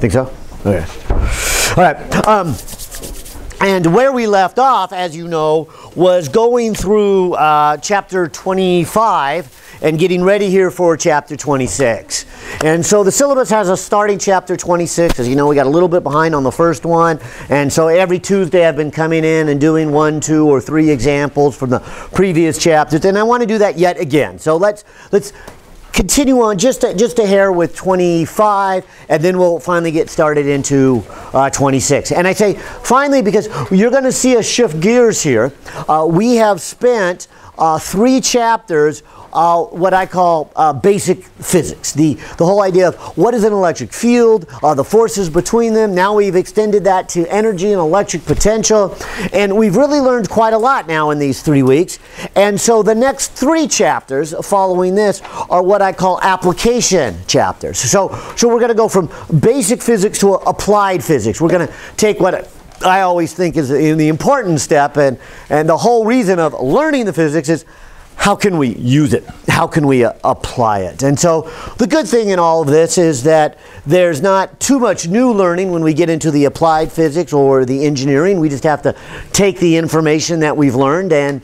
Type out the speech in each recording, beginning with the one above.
Think so? Okay. All right. And where we left off, as you know, was going through chapter 25 and getting ready here for chapter 26. And so the syllabus has us starting chapter 26. As you know, we got a little bit behind on the first one. And so every Tuesday I've been coming in and doing 1, 2, or 3 examples from the previous chapters. And I want to do that yet again. So let's continue on just a hair with 25, and then we'll finally get started into 26. And I say finally because you're going to see us shift gears here. We have spent 3 chapters what I call basic physics. The whole idea of what is an electric field, the forces between them. Now we've extended that to energy and electric potential. And we've really learned quite a lot now in these 3 weeks. And so the next 3 chapters following this are what I call application chapters. So we're going to go from basic physics to applied physics. We're going to take what I always think is the important step, and the whole reason of learning the physics is how can we use it? How can we apply it? And so the good thing in all of this is that there's not too much new learning when we get into the applied physics or the engineering. We just have to take the information that we've learned and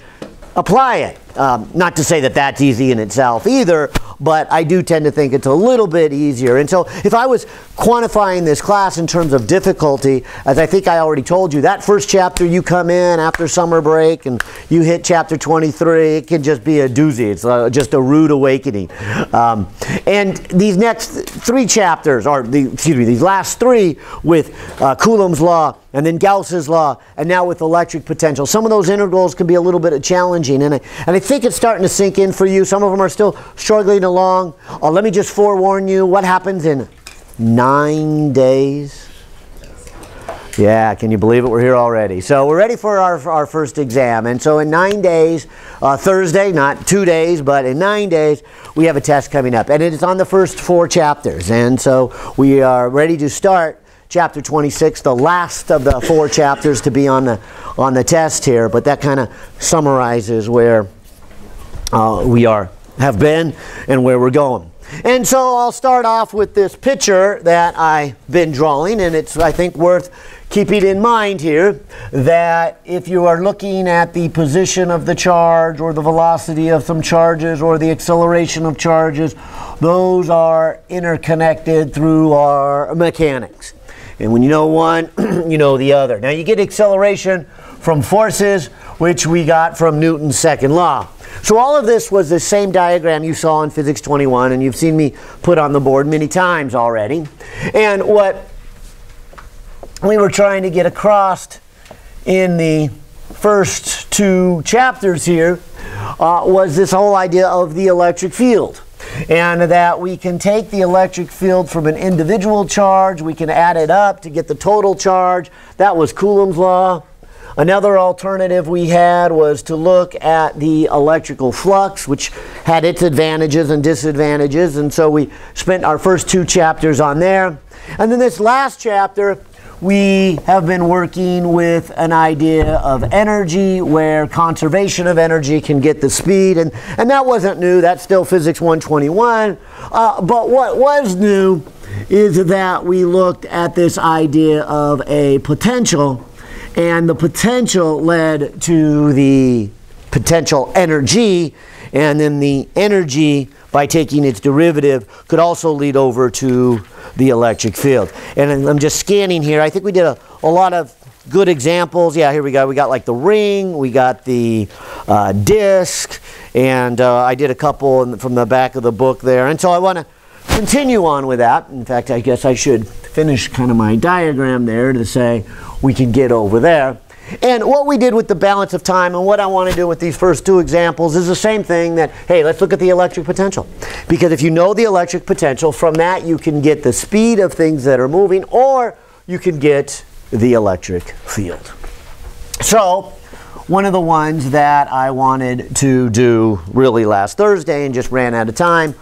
apply it. Not to say that that's easy in itself either, but I do tend to think it's a little bit easier. And so if I was quantifying this class in terms of difficulty, as I think I already told you, that first chapter you come in after summer break and you hit chapter 23, it can just be a doozy. It's just a rude awakening. And these next 3 chapters, or these last 3 with Coulomb's law, and then Gauss's law, and now with electric potential. Some of those integrals can be a little bit challenging, and I think it's starting to sink in for you. Some of them are still struggling along. Let me just forewarn you, what happens in 9 days? Yeah, can you believe it? We're here already. So we're ready for our first exam. And so in 9 days, Thursday, not 2 days, but in 9 days, we have a test coming up. And it is on the first 4 chapters. And so we are ready to start chapter 26, the last of the 4 chapters to be on the test here, but that kind of summarizes where we have been and where we're going. And so I'll start off with this picture that I've been drawing, and it's, I think, worth keeping in mind here that if you are looking at the position of the charge or the velocity of some charges or the acceleration of charges, those are interconnected through our mechanics. And when you know one, you know the other. Now you get acceleration from forces, which we got from Newton's second law. So all of this was the same diagram you saw in Physics 21, and you've seen me put on the board many times already. And what we were trying to get across in the first 2 chapters here was this whole idea of the electric field. And that we can take the electric field from an individual charge, we can add it up to get the total charge. That was Coulomb's law. Another alternative we had was to look at the electrical flux, which had its advantages and disadvantages. And so we spent our first 2 chapters on there. And then this last chapter, we have been working with an idea of energy, where conservation of energy can get the speed, and that wasn't new. That's still Physics 121. But what was new is that we looked at this idea of a potential, and the potential led to the potential energy, and then the energy, by taking its derivative, could also lead over to the electric field. And I'm just scanning here. I think we did a lot of good examples. Yeah, here we go. We got like the ring, we got the disc, and I did a couple from the back of the book there. And so I want to continue on with that. In fact, I guess I should finish kind of my diagram there to say we can get over there. And what we did with the balance of time, and what I want to do with these first 2 examples, is the same thing that, hey, let's look at the electric potential. Because if you know the electric potential, from that you can get the speed of things that are moving, or you can get the electric field. So one of the ones that I wanted to do really last Thursday and just ran out of time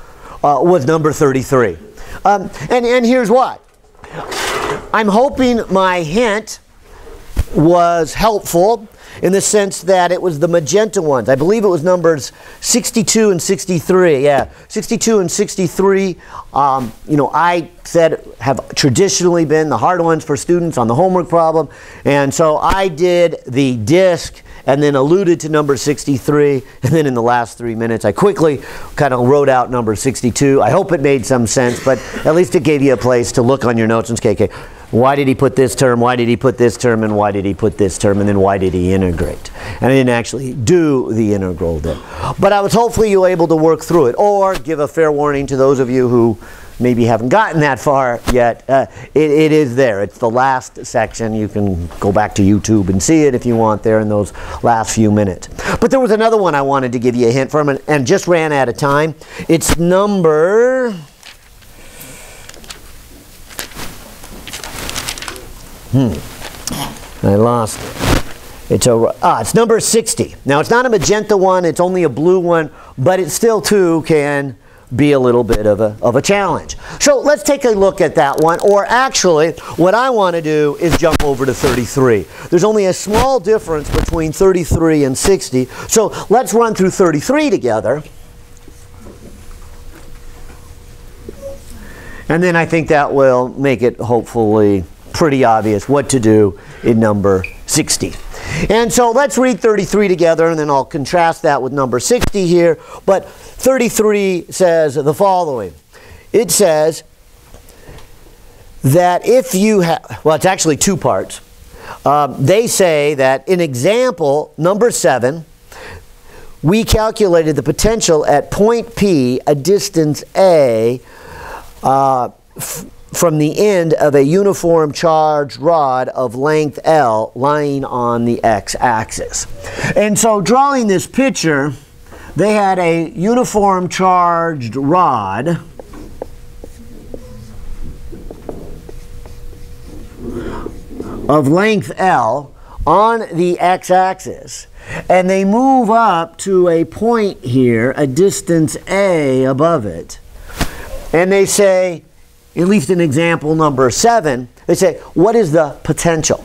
was number 33. And here's what. I'm hoping my hint was helpful in the sense that it was the magenta ones. I believe it was numbers 62 and 63. Yeah, 62 and 63, you know, I said have traditionally been the hard ones for students on the homework problem. And so I did the disk and then alluded to number 63. And then in the last 3 minutes, I quickly kind of wrote out number 62. I hope it made some sense, but at least it gave you a place to look on your notes and say, okay, why did he put this term? Why did he put this term? And why did he put this term? And then why did he integrate? And I didn't actually do the integral there. But I was hopefully you were able to work through it, or give a fair warning to those of you who maybe haven't gotten that far yet. It is there. It's the last section. You can go back to YouTube and see it if you want there in those last few minutes. But there was another one I wanted to give you a hint from, and just ran out of time. It's number... I lost it. It's number 60. Now it's not a magenta one, it's only a blue one, but it still too can be a little bit of a challenge. So let's take a look at that one, or actually what I want to do is jump over to 33. There's only a small difference between 33 and 60, so let's run through 33 together. And then I think that will make it hopefully pretty obvious what to do in number 60. And so let's read 33 together, and then I'll contrast that with number 60 here. But 33 says the following. It says that if you have, well, it's actually two parts. They say that in example number 7, we calculated the potential at point P, a distance A, from the end of a uniform charged rod of length L lying on the x-axis. And so drawing this picture, they had a uniform charged rod of length L on the x-axis, and they move up to a point here, a distance A above it, and they say, at least in example number 7, they say, what is the potential?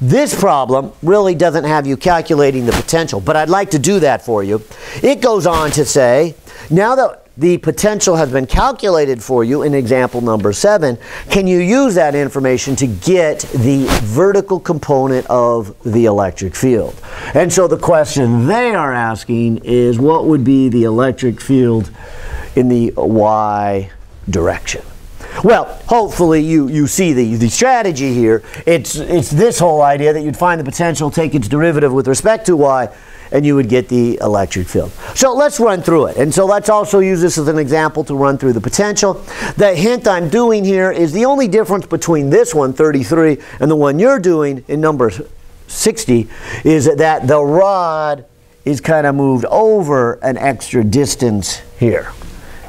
This problem really doesn't have you calculating the potential, but I'd like to do that for you. It goes on to say, now that the potential has been calculated for you in example number 7, can you use that information to get the vertical component of the electric field? And so the question they are asking is, what would be the electric field in the y direction? Well, hopefully you see the strategy here. It's this whole idea that you'd find the potential, take its derivative with respect to y, and you would get the electric field. So let's run through it. And so let's also use this as an example to run through the potential. The hint I'm doing here is the only difference between this one, 33, and the one you're doing in number 60 is that the rod is kind of moved over an extra distance here.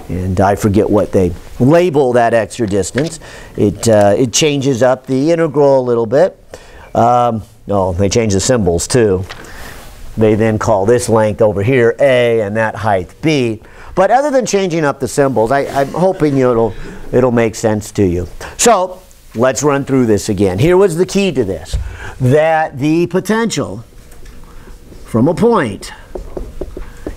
And I forget what they label that extra distance. It changes up the integral a little bit. No, they change the symbols too. They then call this length over here A and that height B. But other than changing up the symbols, I'm hoping it'll make sense to you. So let's run through this again. Here was the key to this, that the potential from a point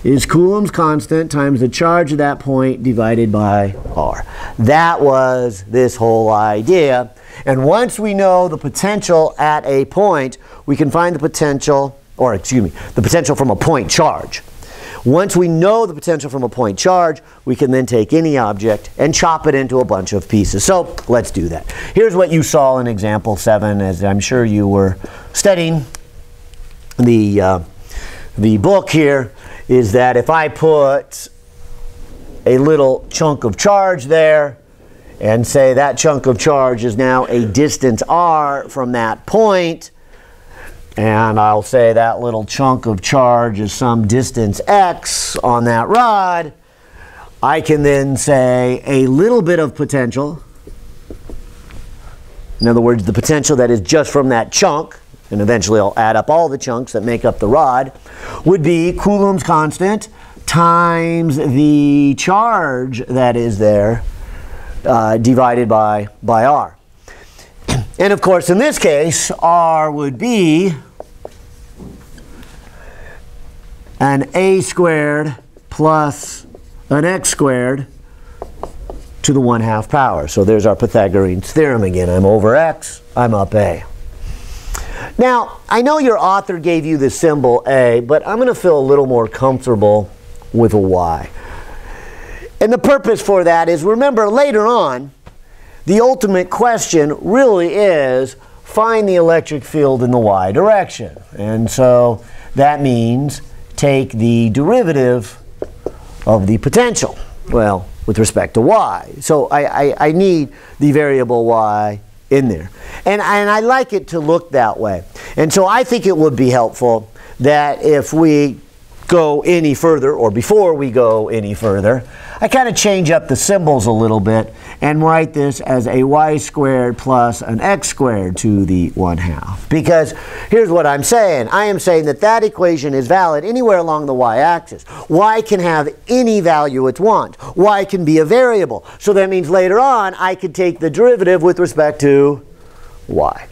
is Coulomb's constant times the charge of that point divided by R. That was this whole idea. And once we know the potential at a point, we can find the potential, or excuse me, the potential from a point charge. Once we know the potential from a point charge, we can then take any object and chop it into a bunch of pieces. So let's do that. Here's what you saw in example 7, as I'm sure you were studying the book here, is that if I put a little chunk of charge there and say that chunk of charge is now a distance R from that point, and I'll say that little chunk of charge is some distance X on that rod, I can then say a little bit of potential, in other words, the potential that is just from that chunk, and eventually I'll add up all the chunks that make up the rod, would be Coulomb's constant times the charge that is there divided by R. And of course, in this case, r would be an a squared plus an x squared to the 1/2 power. So there's our Pythagorean's theorem again. I'm over x, I'm up a. Now, I know your author gave you the symbol a, but I'm going to feel a little more comfortable with a y. And the purpose for that is, remember, later on, the ultimate question really is find the electric field in the y direction. And so that means take the derivative of the potential, well, with respect to y. So I need the variable y in there. And I like it to look that way. And so I think it would be helpful that if we go any further, or before we go any further, I kind of change up the symbols a little bit and write this as a y squared plus an x squared to the 1/2. Because here's what I'm saying. I am saying that that equation is valid anywhere along the y-axis. Y can have any value it wants. Y can be a variable. So that means later on I could take the derivative with respect to y.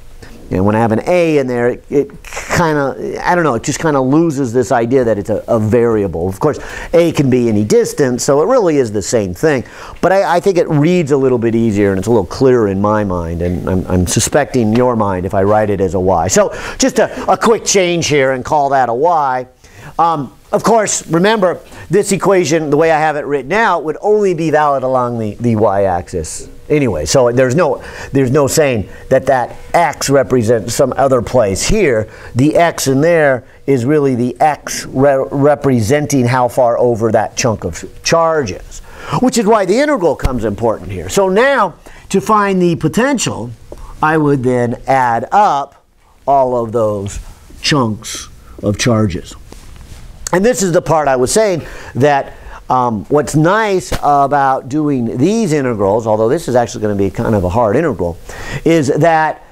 And when I have an a in there, it kind of, I don't know, it just kind of loses this idea that it's a variable. Of course, a can be any distance, so it really is the same thing. But I think it reads a little bit easier, and it's a little clearer in my mind, and I'm suspecting your mind if I write it as a y. So just a quick change here and call that a y. Of course, remember, this equation, the way I have it written out, would only be valid along the y-axis anyway. So there's no saying that that x represents some other place here. The x in there is really the x representing how far over that chunk of charge is, which is why the integral comes important here. So now, to find the potential, I would then add up all of those chunks of charges. And this is the part I was saying that what's nice about doing these integrals, although this is actually going to be kind of a hard integral, is that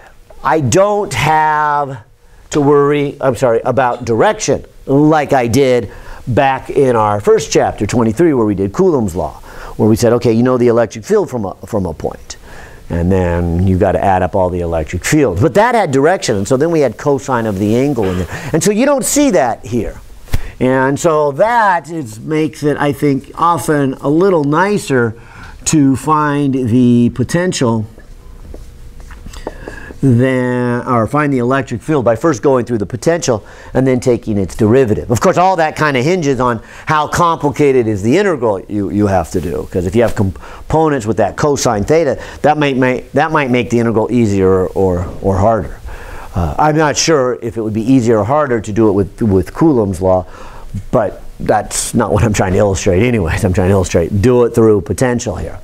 I don't have to worry, about direction like I did back in our first chapter, 23, where we did Coulomb's law, where we said, okay, you know the electric field from a point. And then you've got to add up all the electric fields. But that had direction, and so then we had cosine of the angle in there. And so you don't see that here. And so that makes it, I think, often a little nicer to find the potential or find the electric field by first going through the potential and then taking its derivative. Of course, all that kind of hinges on how complicated is the integral you have to do. Because if you have components with that cosine theta, that might make the integral easier or harder. I'm not sure if it would be easier or harder to do it with Coulomb's law, but that's not what I'm trying to illustrate anyways. I'm trying to illustrate, do it through potential here.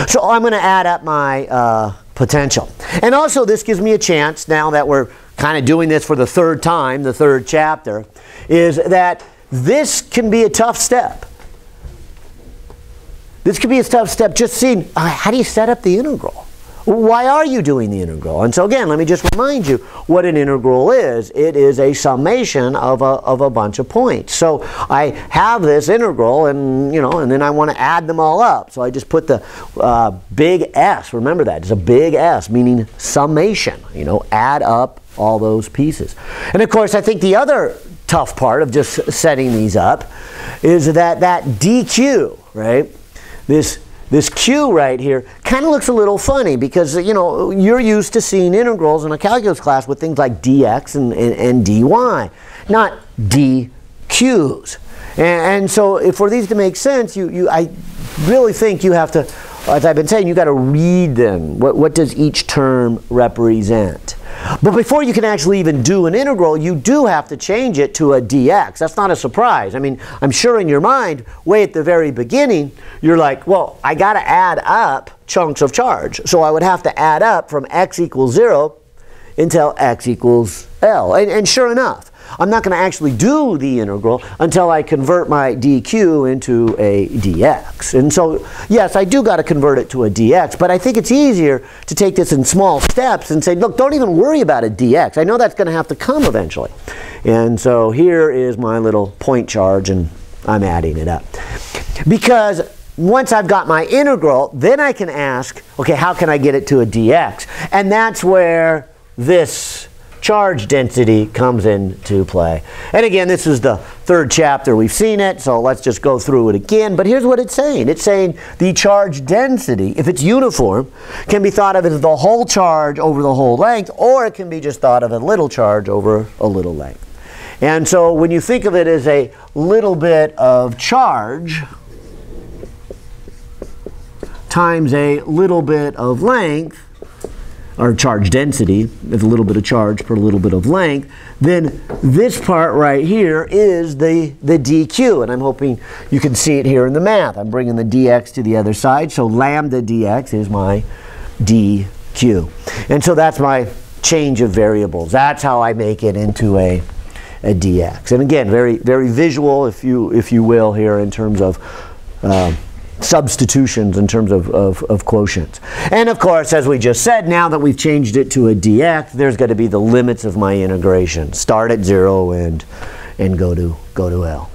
So I'm going to add up my potential. And also this gives me a chance, now that we're kind of doing this for the third time, the third chapter, is that this can be a tough step. This could be a tough step, just seeing how do you set up the integral? Why are you doing the integral? And so again, let me just remind you what an integral is. It is a summation of a bunch of points. So I have this integral, and and then I want to add them all up. So I just put the big S. Remember that. It's a big S, meaning summation. Add up all those pieces. And of course, I think the other tough part of just setting these up is that dq, right? This q right here kind of looks a little funny because, you're used to seeing integrals in a calculus class with things like dx and dy, not dq's. And so for these to make sense, I really think you have to, as I've been saying, you've got to read them. What does each term represent? But before you can actually even do an integral, you do have to change it to a dx. That's not a surprise. I mean, I'm sure in your mind, way at the very beginning, you're like, well, I got to add up chunks of charge. So I would have to add up from x equals 0 until x equals L. And sure enough, I'm not going to actually do the integral until I convert my dq into a dx. And so, yes, I do got to convert it to a dx, but I think it's easier to take this in small steps and say, look, don't even worry about a dx. I know that's going to have to come eventually. And so here is my little point charge, and I'm adding it up. Because once I've got my integral, then I can ask, okay, how can I get it to a dx? And that's where this charge density comes into play. And again, this is the third chapter. We've seen it, so let's just go through it again. But here's what it's saying. It's saying the charge density, if it's uniform, can be thought of as the whole charge over the whole length, or it can be just thought of a little charge over a little length. And so when you think of it as a little bit of charge times a little bit of length, or charge density, is a little bit of charge per little bit of length, then this part right here is the dq. And I'm hoping you can see it here in the math. I'm bringing the dx to the other side, so lambda dx is my dq. And so that's my change of variables. That's how I make it into a dx. And again, very, very visual, if you will, here in terms of substitutions in terms of quotients. And of course, as we just said, now that we've changed it to a dx, there's going to be the limits of my integration. Start at 0 and go to L.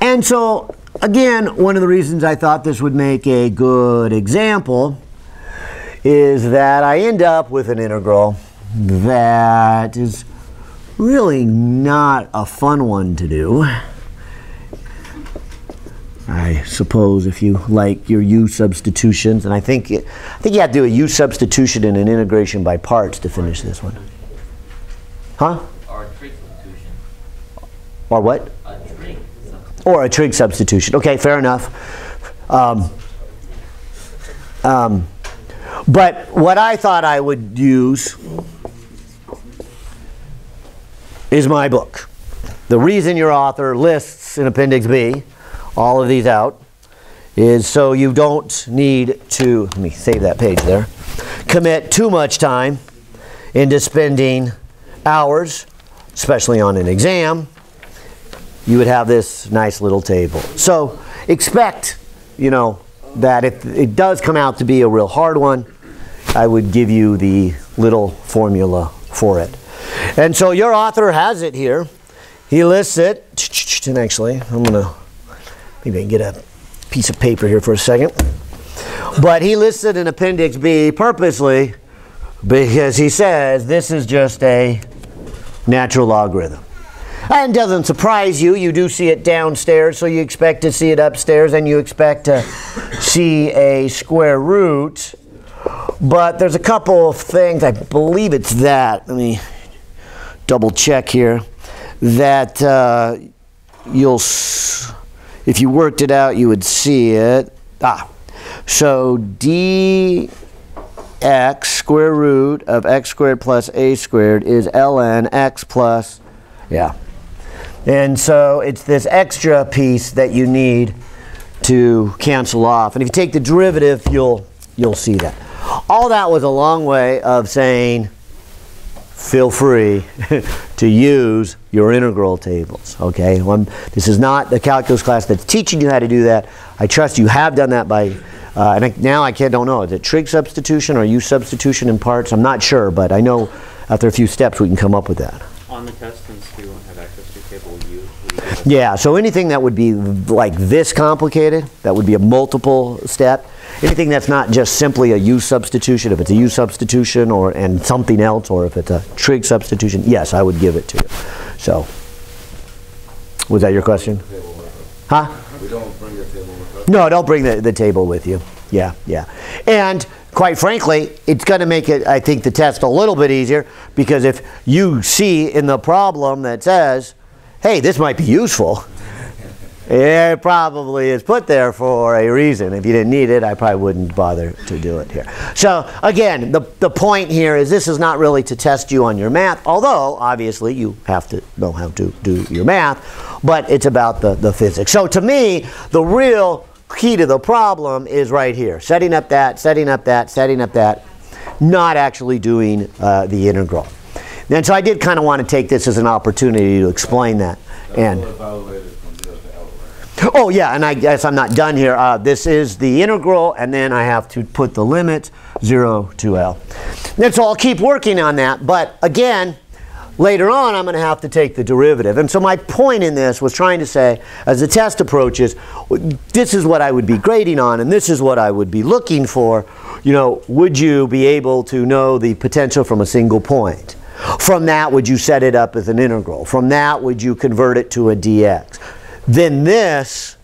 And so, again, one of the reasons I thought this would make a good example is that I end up with an integral that is really not a fun one to do. I suppose if you like your U substitutions, and I think you have to do a U substitution and an integration by parts to finish this one. Huh? Or a trig substitution. Or what? A trig substitution. Or a trig substitution. Okay, fair enough. But what I thought I would use is my book. The reason your author lists in Appendix B all of these out is so you don't need to, let me save that page there, commit too much time into spending hours, especially on an exam. You would have this nice little table. So expect, you know, that if it does come out to be a real hard one, I would give you the little formula for it. And so your author has it here. He lists it, and actually, I'm going to maybe I can get a piece of paper here for a second. But he lists it in Appendix B purposely because he says this is just a natural logarithm. And it doesn't surprise you. You do see it downstairs, so you expect to see it upstairs, and you expect to see a square root. But there's a couple of things. I believe it's that. Let me double check here. That if you worked it out, you would see it. So dx square root of x squared plus a squared is ln x plus, yeah. And so it's this extra piece that you need to cancel off. And if you take the derivative, you'll see that. All that was a long way of saying, feel free to use your integral tables, okay? This is not the calculus class that's teaching you how to do that. I trust you have done that by, now I don't know, is it trig substitution or U substitution in parts? I'm not sure, but I know after a few steps we can come up with that. On the test, since we won't have access to table U. Yeah, so anything that would be like this complicated, that would be a multiple step. Anything that's not just simply a U substitution, if it's a U substitution and something else, or if it's a trig substitution, yes, I would give it to you. So, was that your question? Huh? We don't bring the table with us? No, don't bring the table with you. Yeah, yeah. And quite frankly, it's going to make it, I think, the test a little bit easier, because if you see in the problem that says, hey, this might be useful, it probably is put there for a reason. If you didn't need it, I probably wouldn't bother to do it here. So again, the point here is this is not really to test you on your math, although obviously you have to know how to do your math, but it's about the physics. So to me, the real key to the problem is right here. Setting up that, setting up that, setting up that, not actually doing the integral. And so I did kind of want to take this as an opportunity to explain that. And oh yeah, and I guess I'm not done here. This is the integral, and then I have to put the limit 0 to L. And so I'll keep working on that. But again, later on I'm going to have to take the derivative. And so my point in this was trying to say, as the test approaches, this is what I would be grading on, and this is what I would be looking for. You know, would you be able to know the potential from a single point? From that, would you set it up as an integral? From that, would you convert it to a dx? Then this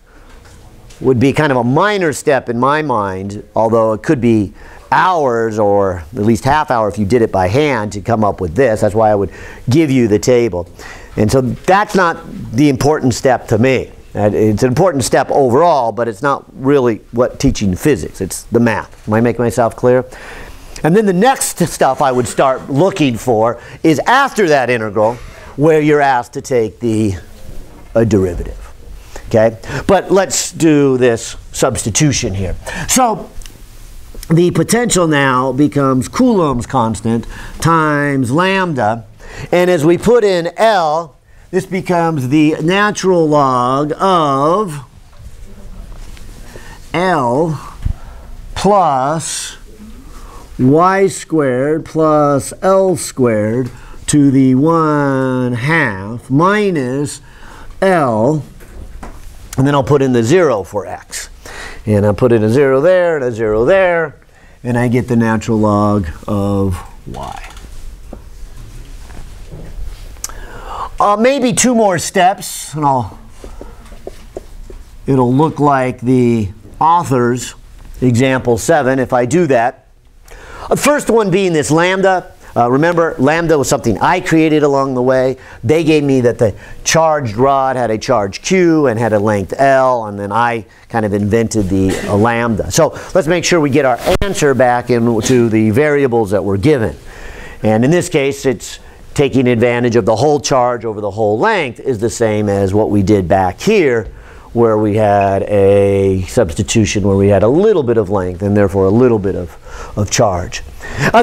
would be kind of a minor step in my mind, although it could be hours or at least half hour if you did it by hand to come up with this. That's why I would give you the table. And so that's not the important step to me. It's an important step overall, but it's not really what teaching physics. It's the math. Am I making myself clear? And then the next stuff I would start looking for is after that integral, where you're asked to take a derivative. Okay? But let's do this substitution here. So the potential now becomes Coulomb's constant times lambda. And as we put in L, this becomes the natural log of L plus y squared plus L squared to the 1/2 minus L, and then I'll put in the 0 for x. And I'll put in a 0 there and a 0 there, and I get the natural log of y. Maybe two more steps, and it'll look like the author's example 7 if I do that. The first one being this lambda. Remember, lambda was something I created along the way. They gave me that the charged rod had a charge Q and had a length L, and then I kind of invented the lambda. So let's make sure we get our answer back into the variables that were given. And in this case, it's taking advantage of the whole charge over the whole length is the same as what we did back here, where we had a substitution where we had a little bit of length and therefore a little bit of charge.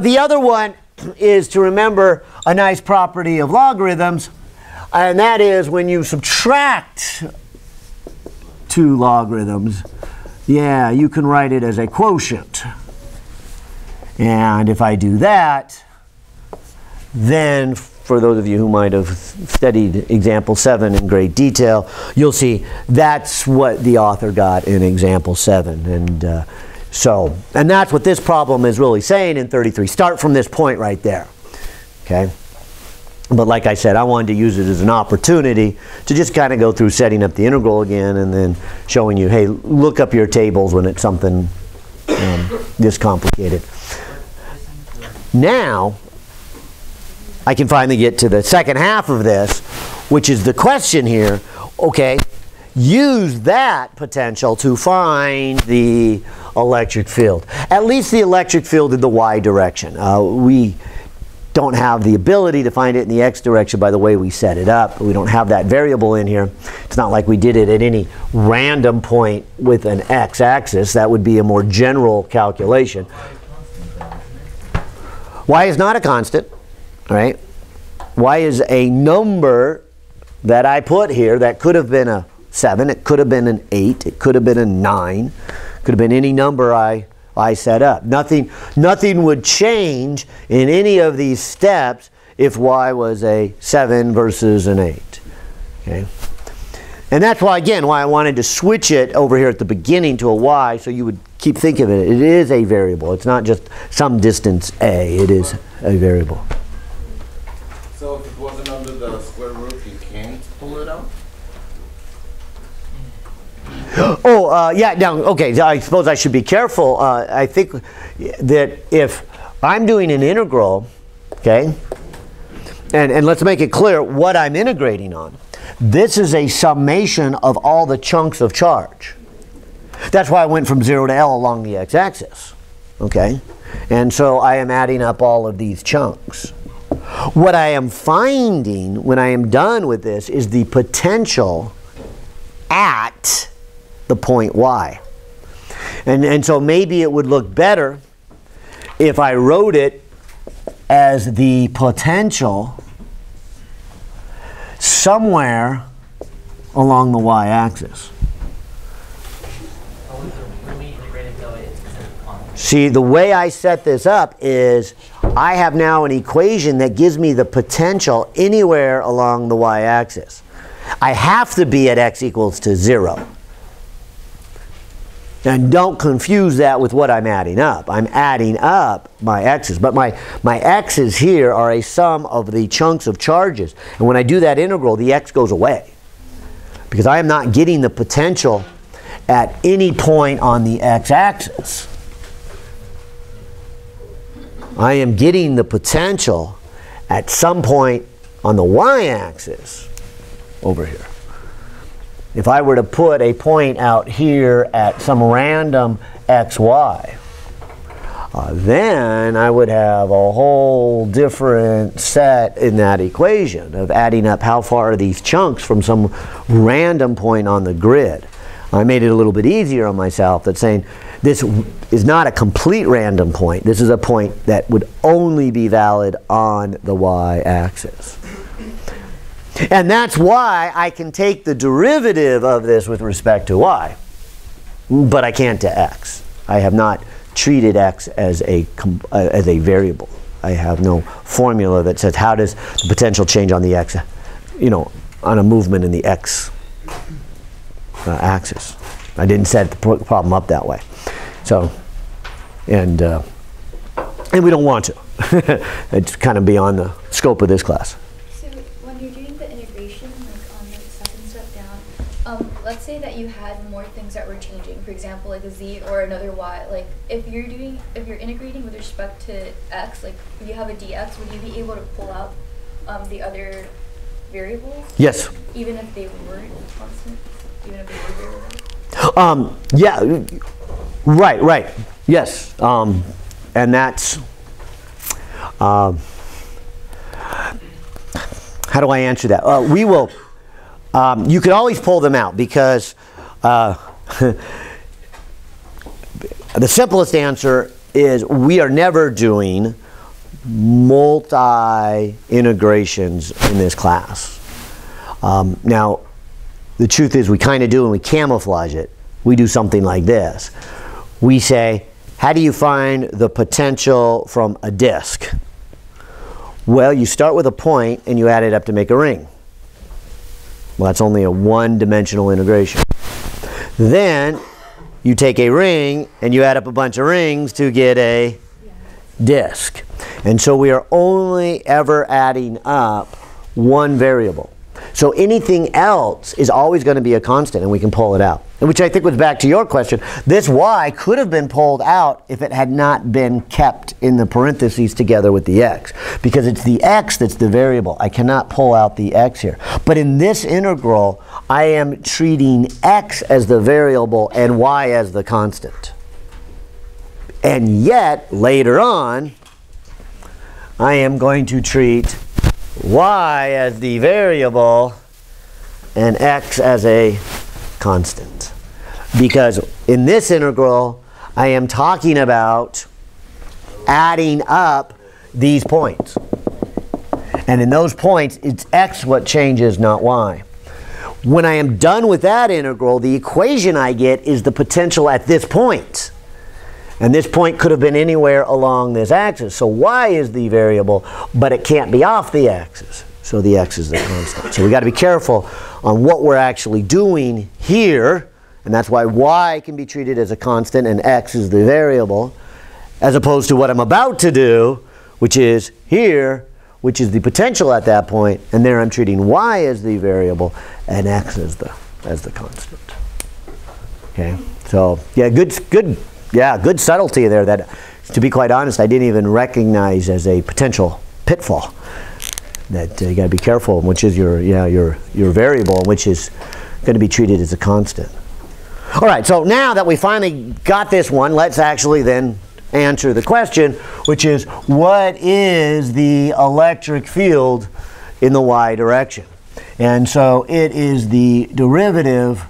The other one is to remember a nice property of logarithms, and that is when you subtract two logarithms, yeah, you can write it as a quotient. And if I do that, then for those of you who might have studied example 7 in great detail, you'll see that's what the author got in example 7. And that's what this problem is really saying in 33. Start from this point right there. Okay? But like I said, I wanted to use it as an opportunity to just kind of go through setting up the integral again and then showing you, hey, look up your tables when it's something this complicated. Now, I can finally get to the second half of this, which is the question here. Okay, use that potential to find the electric field. At least the electric field in the y direction. We don't have the ability to find it in the x direction by the way we set it up. We don't have that variable in here. It's not like we did it at any random point with an x-axis. That would be a more general calculation. Y is not a constant. Right? Y is a number that I put here that could have been a 7, it could have been an 8, it could have been a 9, could have been any number I set up. Nothing would change in any of these steps if Y was a 7 versus an 8. Okay? And that's why, again, why I wanted to switch it over here at the beginning to a Y, so you would keep thinking of it. It is a variable. It's not just some distance A. It is a variable. So if it wasn't under the square root, you can't pull it out? Yeah, now, okay, I suppose I should be careful. I think that if I'm doing an integral, okay, and let's make it clear what I'm integrating on. This is a summation of all the chunks of charge. That's why I went from 0 to L along the x-axis, okay? And so I am adding up all of these chunks. What I am finding when I am done with this is the potential at the point Y. And so maybe it would look better if I wrote it as the potential somewhere along the y-axis. When we integrate it though, it's on. See, the way I set this up is I have now an equation that gives me the potential anywhere along the y-axis. I have to be at x equals to 0. And don't confuse that with what I'm adding up. I'm adding up my x's. But my x's here are a sum of the chunks of charges. And when I do that integral, the x goes away. Because I am not getting the potential at any point on the x-axis. I am getting the potential at some point on the y-axis over here. If I were to put a point out here at some random xy, then I would have a whole different set in that equation of adding up how far are these chunks from some random point on the grid. I made it a little bit easier on myself that's saying this is not a complete random point. This is a point that would only be valid on the y-axis. And that's why I can take the derivative of this with respect to y, but I can't to x. I have not treated x as a variable. I have no formula that says how does the potential change on the x, on a movement in the x axis. I didn't set the problem up that way. So, and we don't want to. It's kind of beyond the scope of this class. Let's say that you had more things that were changing, for example, like a z or another y. Like if you're integrating with respect to x, like if you have a dx, would you be able to pull out the other variables? Yes. Even if they weren't constant, even if they were variables. Yeah. Right. Yes. And that's. How do I answer that? We will. You can always pull them out because the simplest answer is we are never doing multi-integrations in this class. Now, the truth is we kind of do and we camouflage it. We do something like this. We say, how do you find the potential from a disk? Well, you start with a point and you add it up to make a ring. Well, that's only a one-dimensional integration. Then you take a ring and you add up a bunch of rings to get a disk. And so we are only ever adding up one variable. So anything else is always going to be a constant and we can pull it out. And which I think was back to your question. This y could have been pulled out if it had not been kept in the parentheses together with the x. Because it's the x that's the variable. I cannot pull out the x here. But in this integral, I am treating x as the variable and y as the constant. And yet, later on, I am going to treat y as the variable and x as a constant. Because in this integral, I am talking about adding up these points. And in those points, it's x what changes, not y. When I am done with that integral, the equation I get is the potential at this point. And this point could have been anywhere along this axis. So y is the variable, but it can't be off the axis. So the x is the constant. So we got to be careful on what we're actually doing here. And that's why y can be treated as a constant and x is the variable, as opposed to what I'm about to do, which is here, which is the potential at that point. And there I'm treating y as the variable and x as the constant. Okay. So yeah, good subtlety there that, to be quite honest, I didn't even recognize as a potential pitfall. That you got to be careful, which is your variable, which is going to be treated as a constant. All right, so now that we finally got this one, let's actually then answer the question, which is what is the electric field in the y direction? And so it is the derivative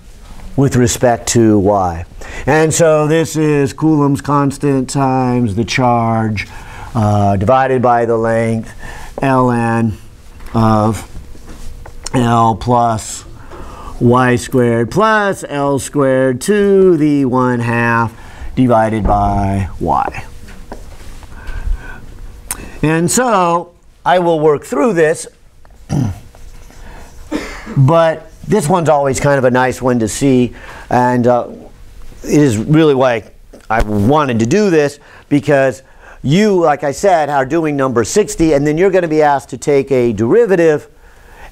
with respect to y. And so this is Coulomb's constant times the charge divided by the length ln of L plus y squared plus L squared to the 1/2 divided by y. And so I will work through this, but this one's always kind of a nice one to see, and it is really why I wanted to do this, because you, like I said, are doing number 60, and then you're going to be asked to take a derivative,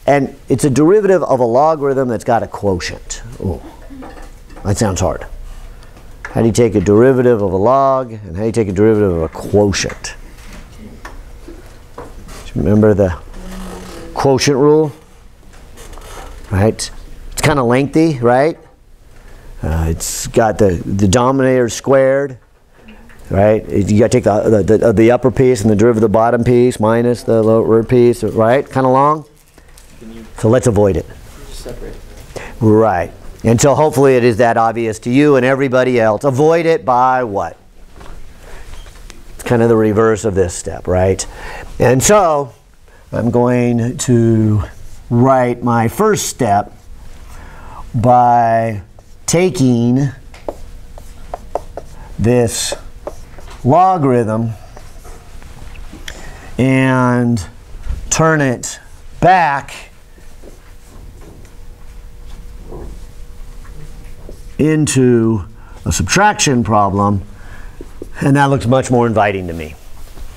and it's a derivative of a logarithm that's got a quotient. Ooh, that sounds hard. How do you take a derivative of a log, and how do you take a derivative of a quotient? Remember the quotient rule? Right? It's kind of lengthy, right? It's got the denominator squared, right? You got to take the upper piece and the derivative of the bottom piece minus the lower piece, right? Kind of long. So let's avoid it. Just separate. Right. And so hopefully it is that obvious to you and everybody else. Avoid it by what? It's kind of the reverse of this step, right? And so I'm going to write my first step by taking this logarithm and turn it back into a subtraction problem, and that looks much more inviting to me.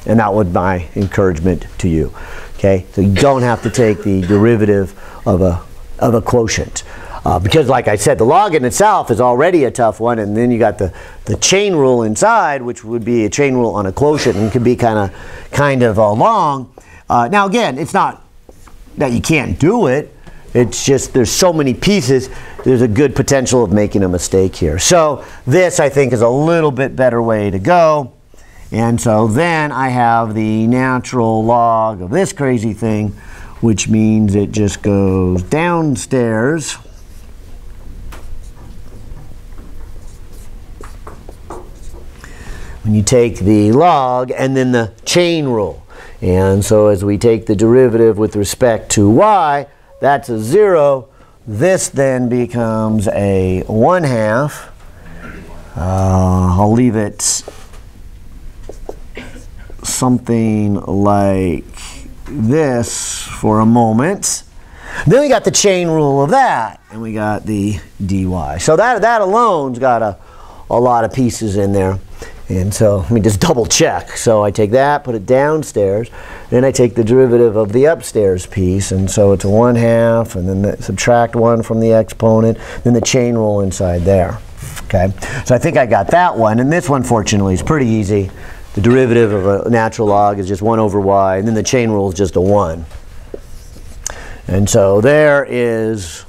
And that would be my encouragement to you. Okay, so you don't have to take the derivative of a quotient. Because like I said, the log in itself is already a tough one, and then you got the chain rule inside, which would be a chain rule on a quotient and can be kind of long. Now again, it's not that you can't do it, it's just there's so many pieces, there's a good potential of making a mistake here. So this, I think, is a little bit better way to go. And so then I have the natural log of this crazy thing, which means it just goes downstairs. When you take the log and then the chain rule. And so as we take the derivative with respect to y, that's a 0. This then becomes a 1/2. I'll leave it something like this for a moment. Then we got the chain rule of that, and we got the dy. So that alone's got a lot of pieces in there. And so let me just double check. So I take that, put it downstairs, then I take the derivative of the upstairs piece, and so it's a 1/2, and then subtract 1 from the exponent, then the chain rule inside there. Okay, so I think I got that one, and this one fortunately is pretty easy. The derivative of a natural log is just 1 over y, and then the chain rule is just a 1. And so there is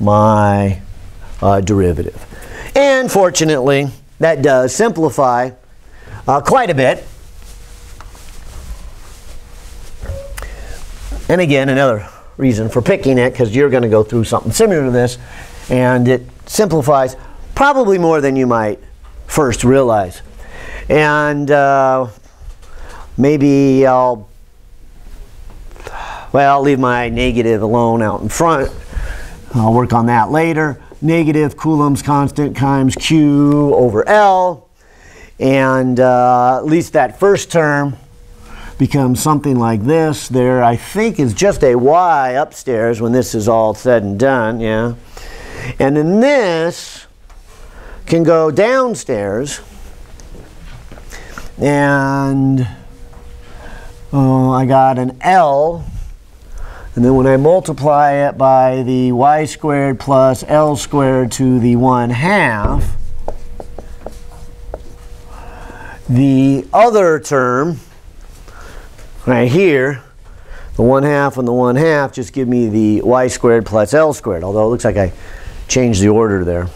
my derivative. And fortunately, that does simplify quite a bit. And again, another reason for picking it, because you're going to go through something similar to this, and it simplifies probably more than you might first realize. And maybe I'll leave my negative alone out in front. I'll work on that later. Negative Coulomb's constant times Q over L. And at least that first term becomes something like this. There, I think, is just a y upstairs when this is all said and done. Yeah. And then this can go downstairs. And I got an L, and then when I multiply it by the y squared plus L squared to the 1/2, the other term right here, the 1/2 and the 1/2, just give me the y squared plus L squared, although it looks like I changed the order there.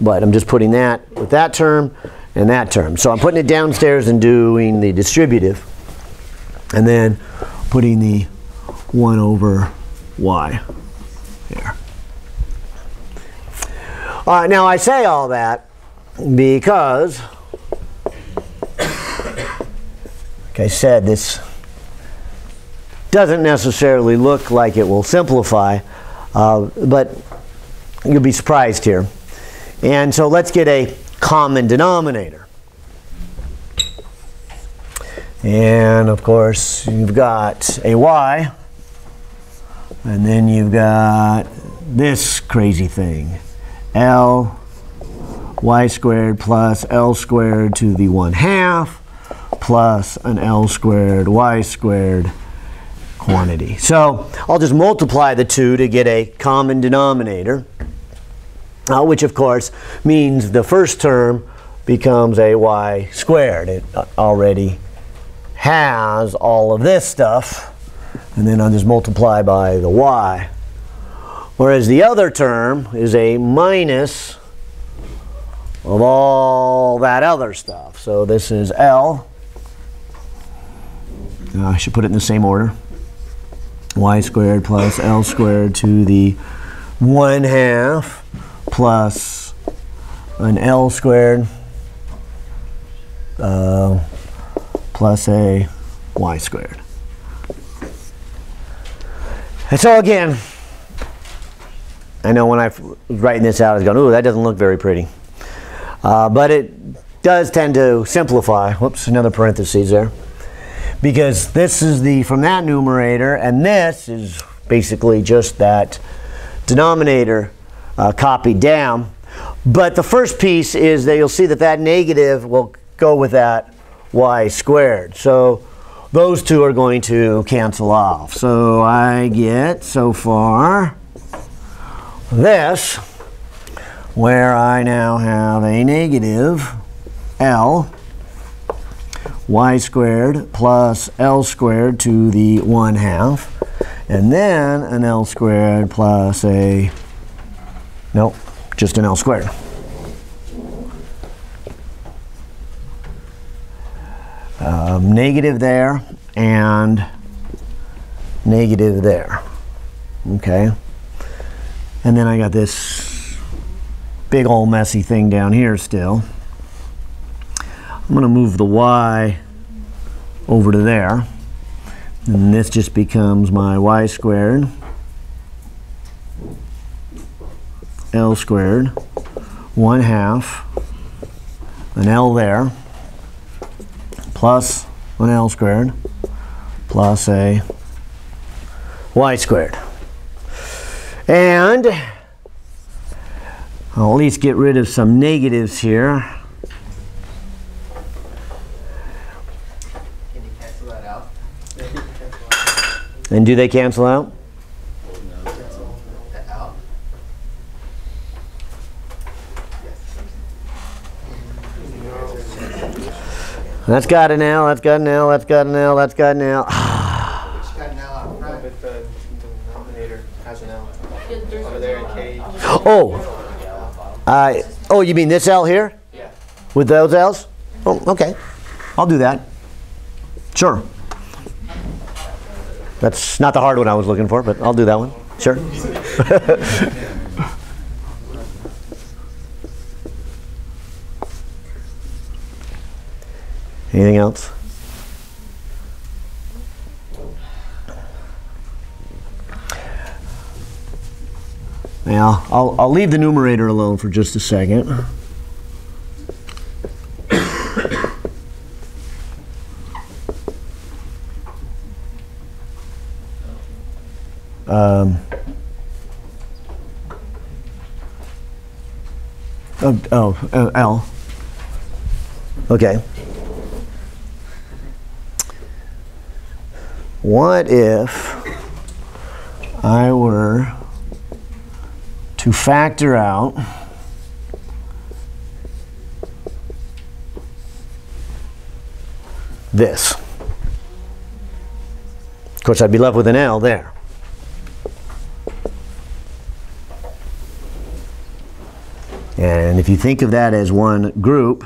But I'm just putting that with that term and that term. So I'm putting it downstairs and doing the distributive, and then putting the 1 over y there. All right, now I say all that because, like I said, this doesn't necessarily look like it will simplify, but you'll be surprised here. And so let's get a common denominator. And of course, you've got a y. And then you've got this crazy thing. L y squared plus L squared to the 1/2 plus an L squared y squared quantity. So I'll just multiply the two to get a common denominator, which of course means the first term becomes a y squared. It already has all of this stuff, and then I'll just multiply by the y. Whereas the other term is a minus of all that other stuff. So this is L. I should put it in the same order. Y squared plus L squared to the 1/2 plus an L squared plus a y squared. And so again, I know when I was writing this out, I was going, ooh, that doesn't look very pretty. But it does tend to simplify. Whoops, another parentheses there. Because this is the from that numerator, and this is basically just that denominator copied down. But the first piece is that you'll see that that negative will go with that y squared. So those two are going to cancel off. So I get so far this, where I now have a negative L y squared plus L squared to the 1/2, and then an L squared plus a, nope, just an L squared. Negative there and negative there. Okay. And then I got this big old messy thing down here still. I'm going to move the y over to there. And this just becomes my y squared, L squared, 1/2, an L there, plus an L squared, plus a y squared. And I'll at least get rid of some negatives here. Can you cancel that out? And do they cancel out? Cancel that out? That's got an L, that's got an L, that's got an L, that's got an L. Just got an L out front. But the denominator has an L. Over there in K. Oh, you mean this L here? Yeah. With those L's? Oh, okay. I'll do that. Sure. That's not the hard one I was looking for, but I'll do that one. Sure. Anything else? Now, I'll leave the numerator alone for just a second. L. Okay. What if I were to factor out this? Of course, I'd be left with an L there. And if you think of that as one group,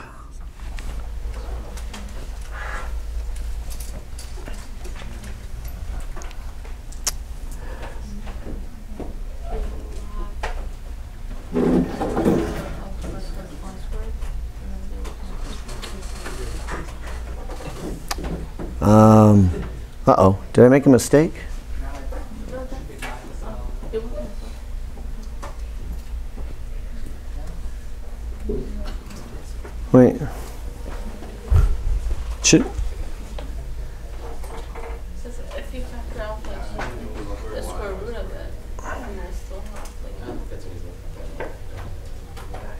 uh-oh, did I make a mistake? Wait.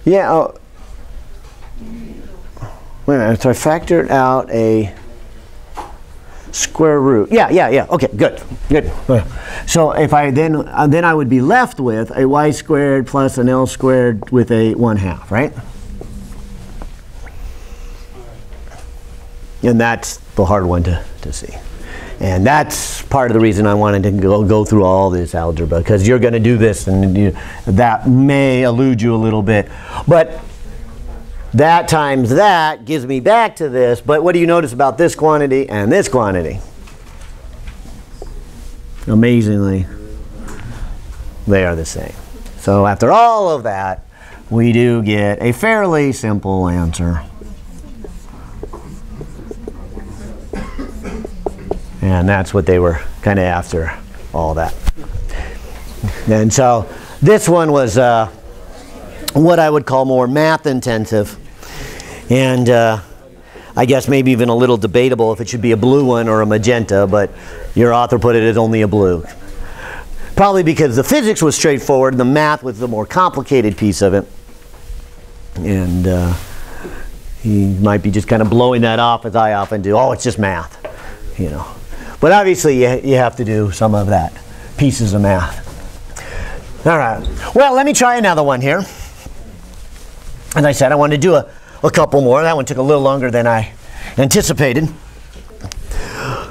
Yeah. Oh. Wait a minute. So I factored out a square root. Yeah. Okay, good. So if I then I would be left with a y squared plus an L squared with a 1/2, right? And that's the hard one to see. And that's part of the reason I wanted to go through all this algebra, because you're going to do this and that may elude you a little bit. But that times that gives me back to this. But what do you notice about this quantity and this quantity? Amazingly, they are the same. So after all of that, we do get a fairly simple answer. And that's what they were kind of after, all that. And so this one was what I would call more math intensive. And I guess maybe even a little debatable if it should be a blue one or a magenta, but your author put it as only a blue. Probably because the physics was straightforward and the math was the more complicated piece of it. And he might be just kind of blowing that off, as I often do. Oh, it's just math, you know. But obviously you have to do some of that, pieces of math. All right. Well, let me try another one here. As I said, I wanted to do a couple more. That one took a little longer than I anticipated.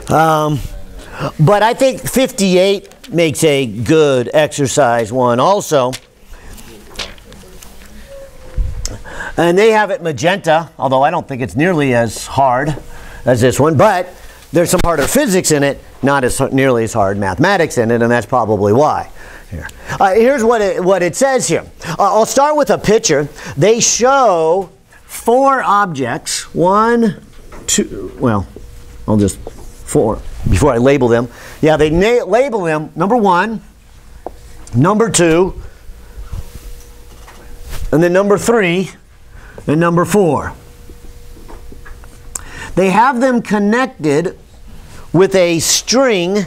But I think 58 makes a good exercise one also. And they have it magenta, although I don't think it's nearly as hard as this one. But there's some harder physics in it, not as nearly as hard mathematics in it, and that's probably why. Here. Here's what it says here. I'll start with a picture. They show 4 objects. 1, 2, well, I'll just 4 before I label them. Yeah, they label them number 1, number 2, and then number 3, and number 4. They have them connected with a string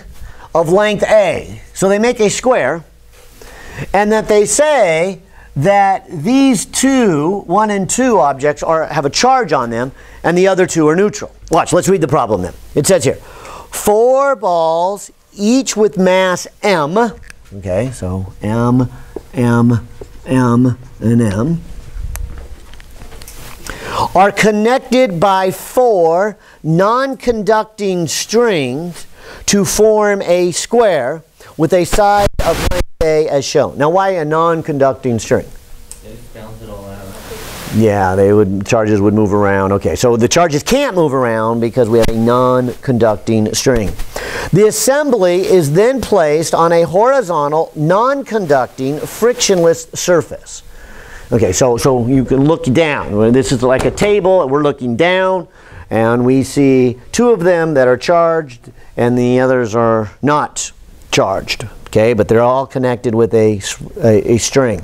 of length A. So they make a square, and that they say that these 2, 1 and 2 objects have a charge on them, and the other 2 are neutral. Watch, let's read the problem then. It says here, 4 balls, each with mass m, okay, so m, m, m, and m, are connected by 4 non-conducting strings to form a square with a side of length A as shown. Now, why a non-conducting string? They bounce it all out. Yeah, charges would move around. Okay, so the charges can't move around because we have a non-conducting string. The assembly is then placed on a horizontal, non-conducting, frictionless surface. Okay, so you can look down. This is like a table, and we're looking down, and we see 2 of them that are charged, and the others are not charged. Okay, but they're all connected with a string.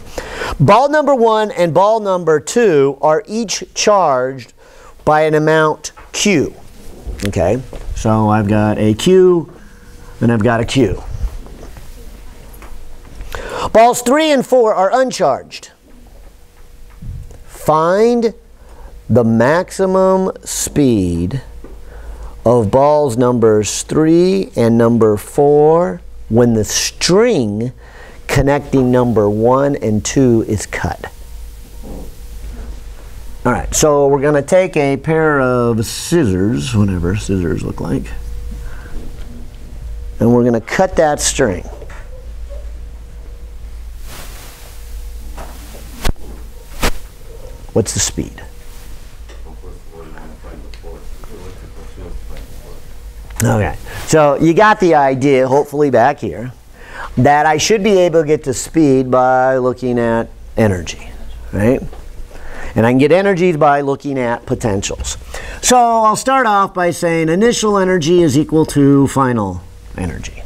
Ball number 1 and ball number 2 are each charged by an amount Q. Okay, so I've got a Q, and I've got a Q. Balls 3 and 4 are uncharged. Find the maximum speed of balls numbers 3 and number 4 when the string connecting number 1 and 2 is cut. All right, so we're going to take a pair of scissors, whatever scissors look like, and we're going to cut that string. What's the speed? Okay, so you got the idea, hopefully back here, that I should be able to get to speed by looking at energy, right? And I can get energies by looking at potentials. So I'll start off by saying initial energy is equal to final energy.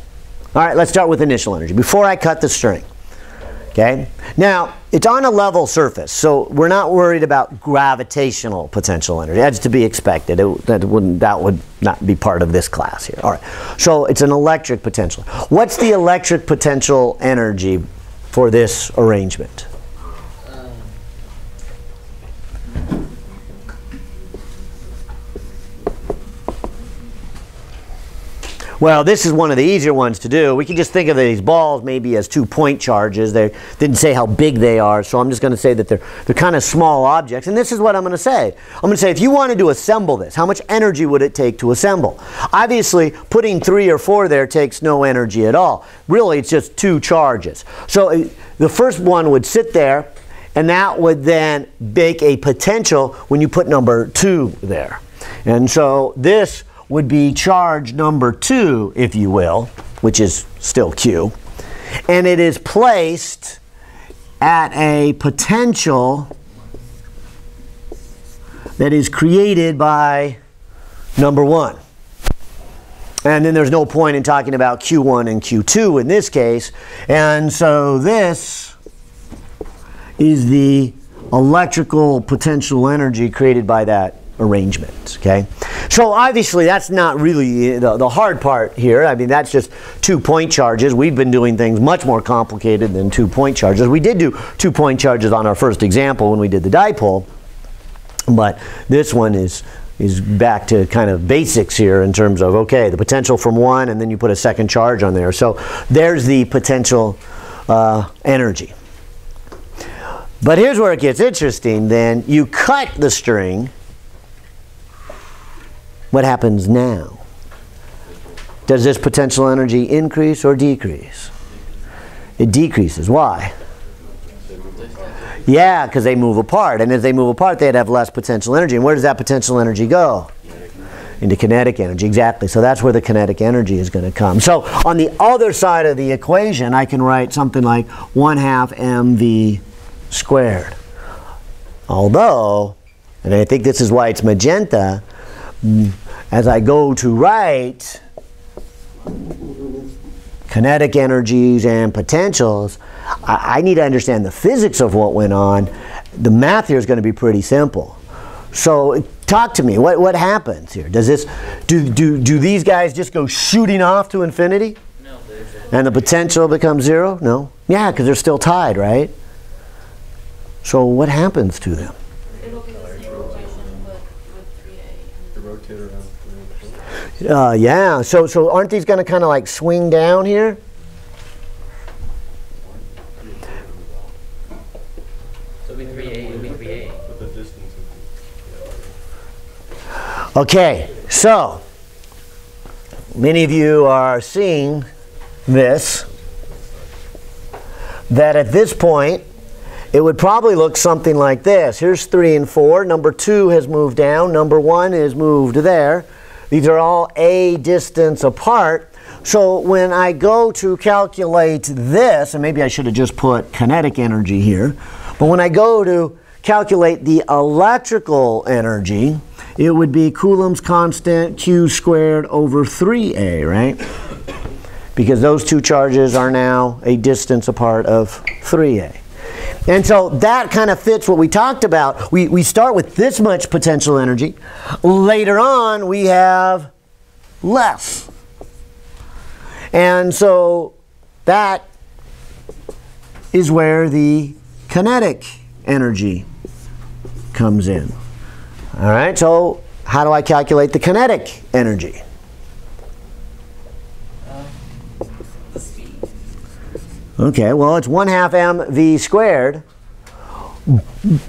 All right, let's start with initial energy before I cut the string. Okay, now it's on a level surface, so we're not worried about gravitational potential energy. That's to be expected. That would not be part of this class here. All right, so it's an electric potential. What's the electric potential energy for this arrangement? Well, this is one of the easier ones to do. We can just think of these balls maybe as 2-point charges. They didn't say how big they are, so I'm just going to say that they're kind of small objects. And this is what I'm going to say. I'm going to say if you wanted to assemble this, how much energy would it take to assemble? Obviously, putting 3 or 4 there takes no energy at all. Really, it's just 2 charges. So the first one would sit there, and that would then make a potential when you put number 2 there. And so this would be charge number 2, if you will, which is still Q. And it is placed at a potential that is created by number 1. And then there's no point in talking about Q1 and Q2 in this case. And so this is the electrical potential energy created by that arrangement. Okay, so obviously that's not really the hard part here. I mean, that's just 2-point charges. We've been doing things much more complicated than 2-point charges. We did do 2-point charges on our first example when we did the dipole, but this one is back to kind of basics here in terms of, okay, the potential from 1 and then you put a second charge on there. So there's the potential energy. But here's where it gets interesting then. You cut the string. What happens now? Does this potential energy increase or decrease? It decreases. Why? Yeah, because they move apart. And as they move apart, they'd have less potential energy. And where does that potential energy go? Into kinetic energy. Exactly. So that's where the kinetic energy is going to come. So on the other side of the equation, I can write something like 1/2 mv squared. Although, and I think this is why it's magenta, as I go to write kinetic energies and potentials, I need to understand the physics of what went on. The math here is going to be pretty simple. So talk to me. What happens here? Does this do these guys just go shooting off to infinity? No. And the potential becomes 0? No. Yeah, because they're still tied, right? So what happens to them? It'll be the same rotation with 3A. The rotate around. Yeah, so aren't these going to kind of like swing down here? So it'll be 3A, it'll be 3A. But the distance would Okay, so many of you are seeing this, that at this point it would probably look something like this. Here's 3 and 4. Number 2 has moved down. Number 1 is moved there. These are all a distance apart. So when I go to calculate this, and maybe I should have just put kinetic energy here, but when I go to calculate the electrical energy, it would be Coulomb's constant Q squared over 3A, right? Because those 2 charges are now a distance apart of 3A. And so that kind of fits what we talked about. We start with this much potential energy. Later on, we have less. And so that is where the kinetic energy comes in. All right, so how do I calculate the kinetic energy? The speed. Okay, well, it's 1/2 mv squared.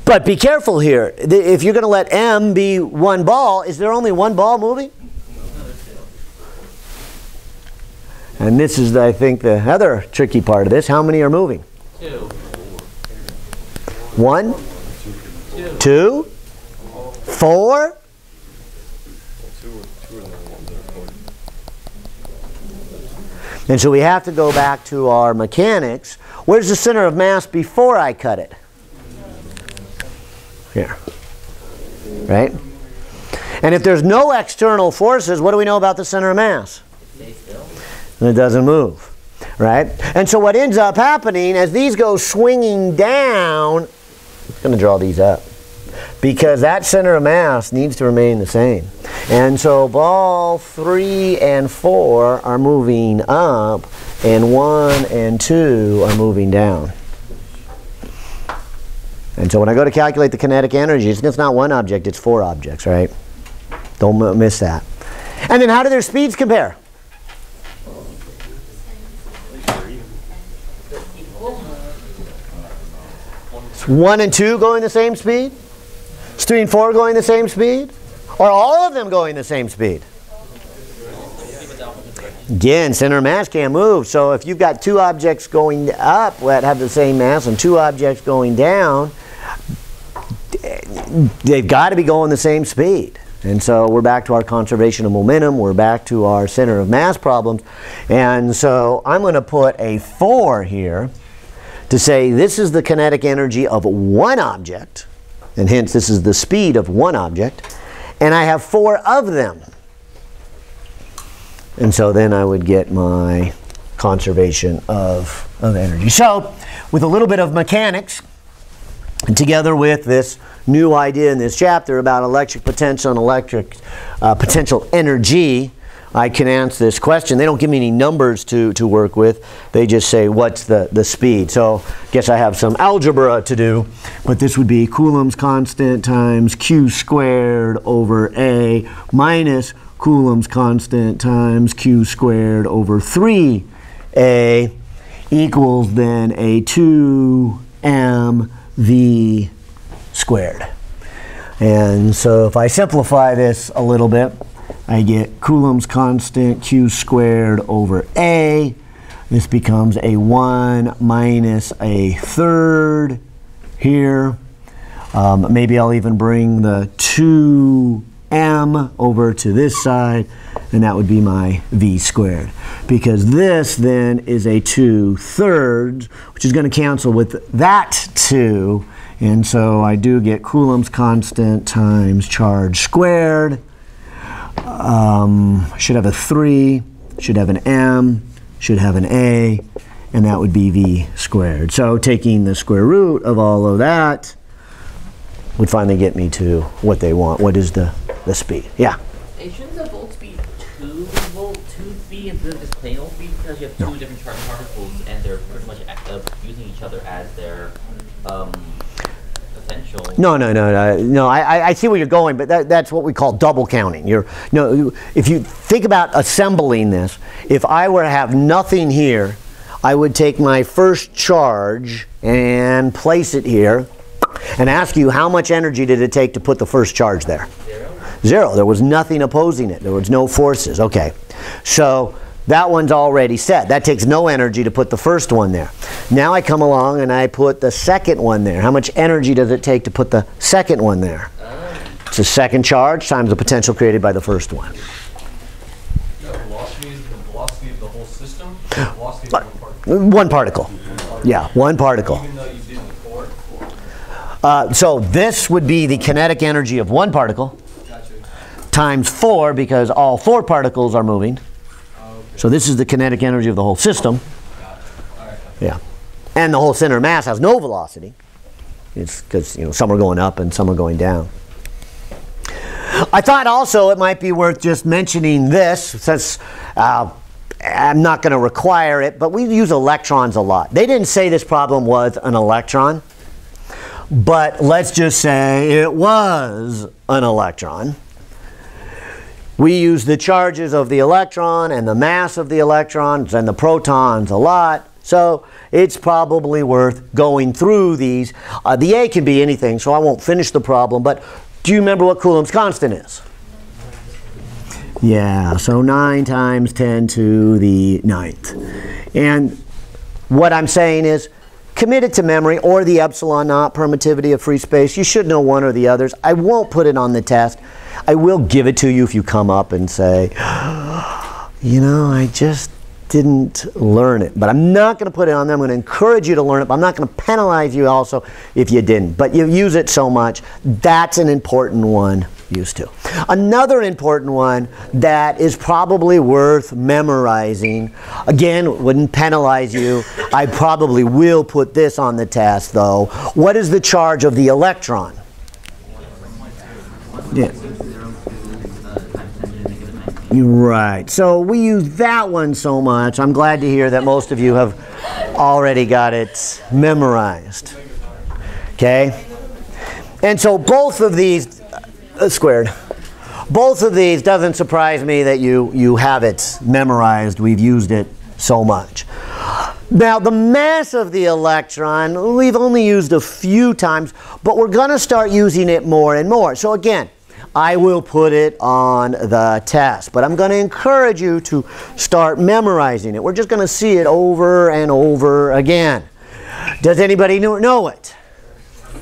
But be careful here. If you're going to let m be 1 ball, is there only 1 ball moving? And this is, I think, the other tricky part of this. How many are moving? 2. 1, 2, 4. And so we have to go back to our mechanics. Where's the center of mass before I cut it? Here. Right? And if there's no external forces, what do we know about the center of mass? Stay still. It doesn't move. Right? And so what ends up happening as these go swinging down, I'm going to draw these up, because that center of mass needs to remain the same. And so ball 3 and 4 are moving up, and 1 and 2 are moving down. And so when I go to calculate the kinetic energy, it's not 1 object, it's 4 objects, right? Don't miss that. And then how do their speeds compare? Is 1 and 2 going the same speed? Is 3 and 4 going the same speed? Or all of them going the same speed? Again, center of mass can't move. So if you've got 2 objects going up that have the same mass and 2 objects going down, they've got to be going the same speed. And so we're back to our conservation of momentum. We're back to our center of mass problems. And so I'm going to put a 4 here to say this is the kinetic energy of one object. And hence this is the speed of one object. And I have 4 of them. And so then I would get my conservation of energy. So with a little bit of mechanics, and together with this new idea in this chapter about electric potential and electric potential energy, I can answer this question. They don't give me any numbers to work with. They just say, what's the speed? So I guess I have some algebra to do. But this would be Coulomb's constant times Q squared over A minus Coulomb's constant times Q squared over 3A equals then a 2mv squared. And so if I simplify this a little bit, I get Coulomb's constant Q squared over A. This becomes a 1 minus a third here. Maybe I'll even bring the 2m over to this side, and that would be my v squared. Because this then is a 2/3, which is going to cancel with that 2. And so I do get Coulomb's constant times charge squared. Should have a 3, should have an m, should have an a, and that would be v squared. So taking the square root of all of that would finally get me to what they want. What is the speed? Yeah? Hey, shouldn't the volt be 2v instead of just plain old v, because you have 2 different charged particles and they're pretty much using each other as their potential? No. I see where you're going, but that's what we call double counting. If you think about assembling this, if I were to have nothing here, I would take my first charge and place it here and ask you how much energy did it take to put the first charge there? 0. There was nothing opposing it. There was no forces. Okay. So that one's already set. That takes no energy to put the first one there. Now I come along and I put the second one there. How much energy does it take to put the second one there? It's the second charge times the potential created by the first one. Velocity is the velocity of the whole system? Velocity of One particle. Yeah, one particle. Even though you did before? So this would be the kinetic energy of one particle. Gotcha. Times 4, because all 4 particles are moving. So this is the kinetic energy of the whole system. Yeah. And the whole center of mass has no velocity. It's because some are going up and some are going down. I thought also it might be worth just mentioning this, since I'm not going to require it, but we use electrons a lot. They didn't say this problem was an electron, but let's just say it was an electron. We use the charges of the electron and the mass of the electrons and the protons a lot, so it's probably worth going through these. The A can be anything, so I won't finish the problem, but do you remember what Coulomb's constant is? Yeah, so 9 times 10 to the 9th. And what I'm saying is, commit it to memory or the epsilon naught permittivity of free space. You should know one or the others. I won't put it on the test. I will give it to you if you come up and say, I just didn't learn it. But I'm not going to put it on there. I'm going to encourage you to learn it, but I'm not going to penalize you also if you didn't. But you use it so much. That's an important one used to. Another important one that is probably worth memorizing, again, wouldn't penalize you. I probably will put this on the test, though. What is the charge of the electron? Yeah. Right. So we use that one so much. I'm glad to hear that most of you have already got it memorized. Okay? And so both of these, squared, both of these, doesn't surprise me that you have it memorized. We've used it so much. Now, the mass of the electron, we've only used a few times, but we're going to start using it more and more. So again, I will put it on the test, but I'm going to encourage you to start memorizing it. We're just going to see it over and over again. Does anybody know it?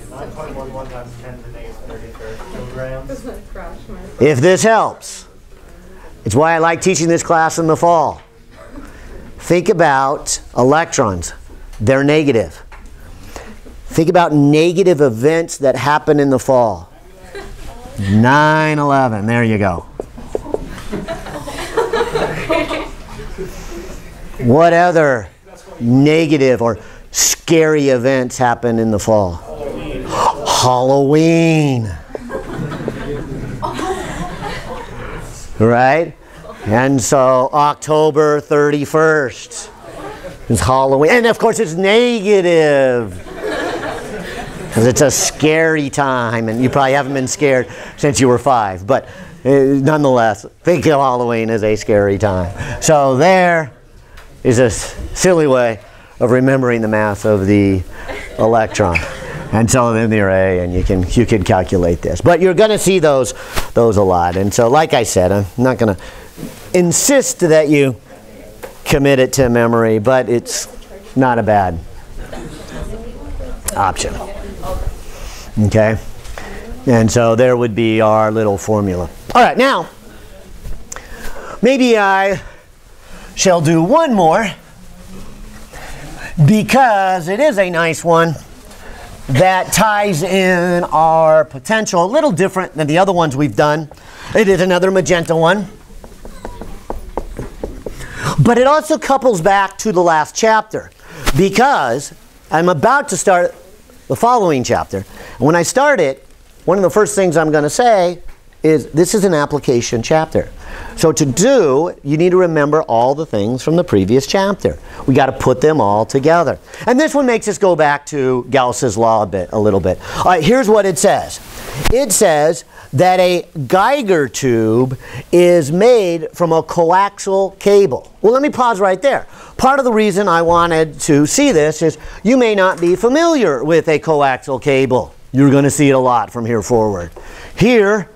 9.11 times 10 to the negative 33rd kilograms. If this helps, it's why I like teaching this class in the fall. Think about electrons. They're negative. Think about negative events that happen in the fall. 9/11. There you go. What other negative or scary events happen in the fall? Halloween. Right? And so October 31st is Halloween. And of course it's negative. Because it's a scary time. And you probably haven't been scared since you were 5. But nonetheless, think of Halloween as a scary time. So there is a silly way of remembering the mass of the electron. And so then the array, and you can calculate this. But you're going to see those a lot. And so like I said, I'm not going to insist that you commit it to memory, but it's not a bad option. Okay? And so there would be our little formula. All right, now, maybe I shall do one more, because it is a nice one that ties in our potential, a little different than the other ones we've done. It is another magenta one. But it also couples back to the last chapter, because I'm about to start the following chapter. And when I start it, one of the first things I'm going to say is this is an application chapter. So to do, you need to remember all the things from the previous chapter. We got to put them all together. And this one makes us go back to Gauss's law a little bit. All right, here's what it says. It says that a Geiger tube is made from a coaxial cable. Well, let me pause right there. Part of the reason I wanted to see this is you may not be familiar with a coaxial cable. You're going to see it a lot from here forward. Here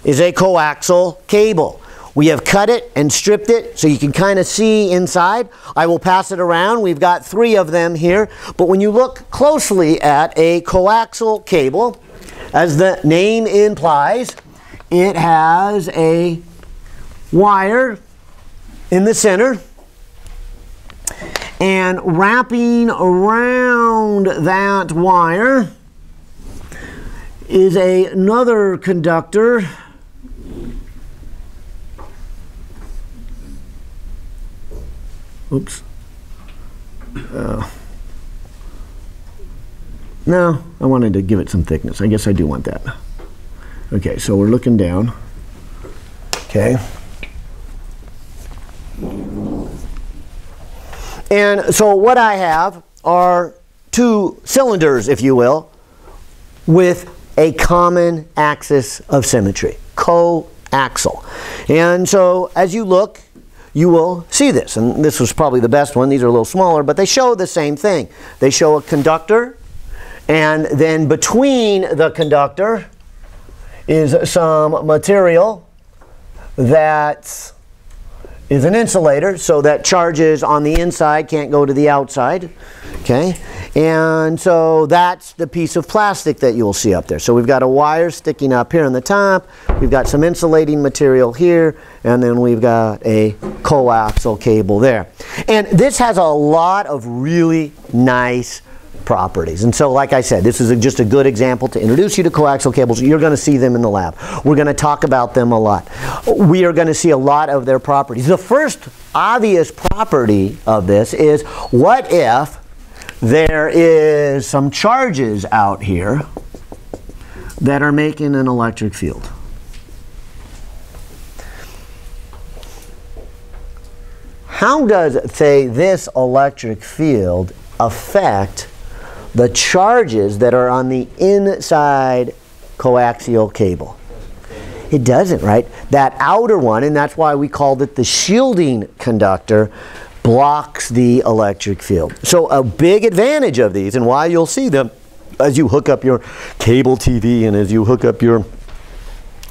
is a coaxial cable. We have cut it and stripped it so you can kind of see inside. I will pass it around. We've got 3 of them here. But when you look closely at a coaxial cable, as the name implies, it has a wire in the center. And wrapping around that wire is another conductor . Oops. No, I wanted to give it some thickness. I guess I do want that. Okay, so we're looking down. Okay. And so what I have are 2 cylinders, if you will, with a common axis of symmetry, coaxial. And so as you look, you will see this. And this was probably the best one. These are a little smaller, but they show the same thing. They show a conductor, and then between the conductor is some material that is an insulator, so that charges on the inside can't go to the outside. Okay? And so that's the piece of plastic that you'll see up there. So we've got a wire sticking up here on the top, we've got some insulating material here, and then we've got a coaxial cable there. And this has a lot of really nice properties. And so like I said, this is just a good example to introduce you to coaxial cables. You're going to see them in the lab. We're going to talk about them a lot. We are going to see a lot of their properties. The first obvious property of this is, what if there is some charges out here that are making an electric field? How does, say, this electric field affect the charges that are on the inside coaxial cable? It doesn't, right? That outer one, and that's why we called it the shielding conductor, blocks the electric field. So a big advantage of these, and why you'll see them as you hook up your cable TV and as you hook up your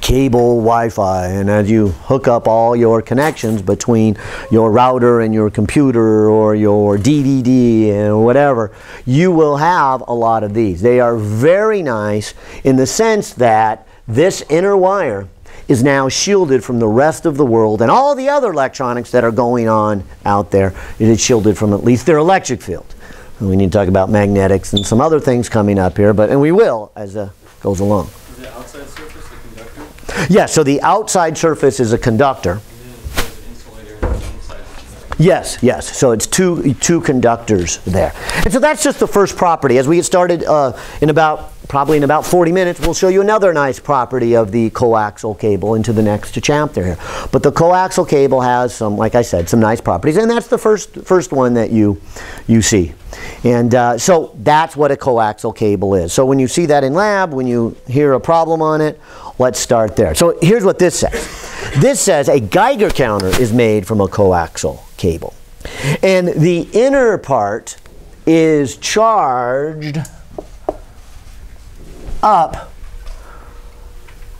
cable Wi-Fi and as you hook up all your connections between your router and your computer or your DVD and whatever, you will have a lot of these. They are very nice in the sense that this inner wire is now shielded from the rest of the world and all the other electronics that are going on out there. It is shielded from at least their electric field. And we need to talk about magnetics and some other things coming up here, and we will as it goes along. Is the outside surface a conductor? Yes, so the outside surface is a conductor. And then there's an insulator on the inside of the conductor. Yes, yes. So it's two conductors there. And so that's just the first property. As we get started probably in about 40 minutes, we'll show you another nice property of the coaxial cable into the next chapter here. But the coaxial cable has some, like I said, some nice properties, and that's the first one that you see. And so that's what a coaxial cable is. So when you see that in lab, when you hear a problem on it, let's start there. So here's what this says. This says a Geiger counter is made from a coaxial cable. And the inner part is charged up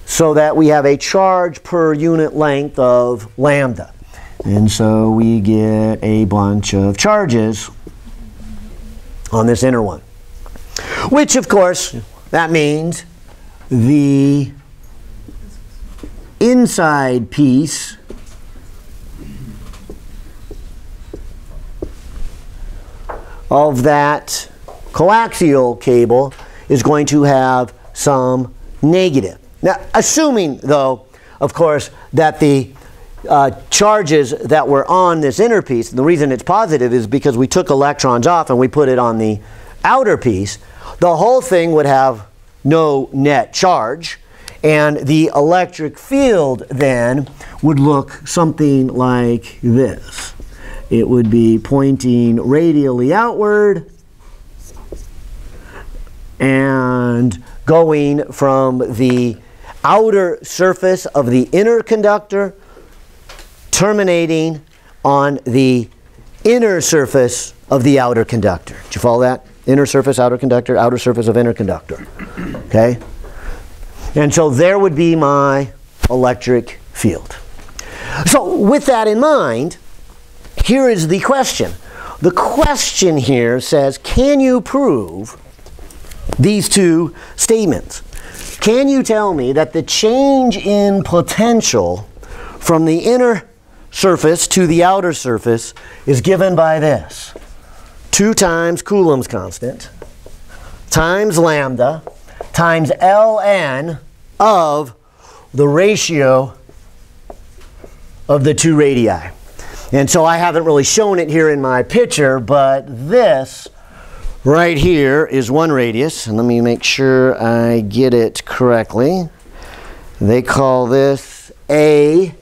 so that we have a charge per unit length of lambda. And so we get a bunch of charges on this inner one. Which, of course, that means the inside piece of that coaxial cable is going to have some negative. Now, assuming, though, of course, that the charges that were on this inner piece, and the reason it's positive is because we took electrons off and we put it on the outer piece, the whole thing would have no net charge, and the electric field then would look something like this. It would be pointing radially outward and going from the outer surface of the inner conductor terminating on the inner surface of the outer conductor. Did you follow that? Inner surface, outer conductor, outer surface of inner conductor. Okay? And so there would be my electric field. So with that in mind, here is the question. The question here says, can you prove these two statements? Can you tell me that the change in potential from the inner surface to the outer surface is given by this? 2 times Coulomb's constant times lambda times ln of the ratio of the two radii. And so I haven't really shown it here in my picture, but this right here is one radius. And let me make sure I get it correctly. They call this A.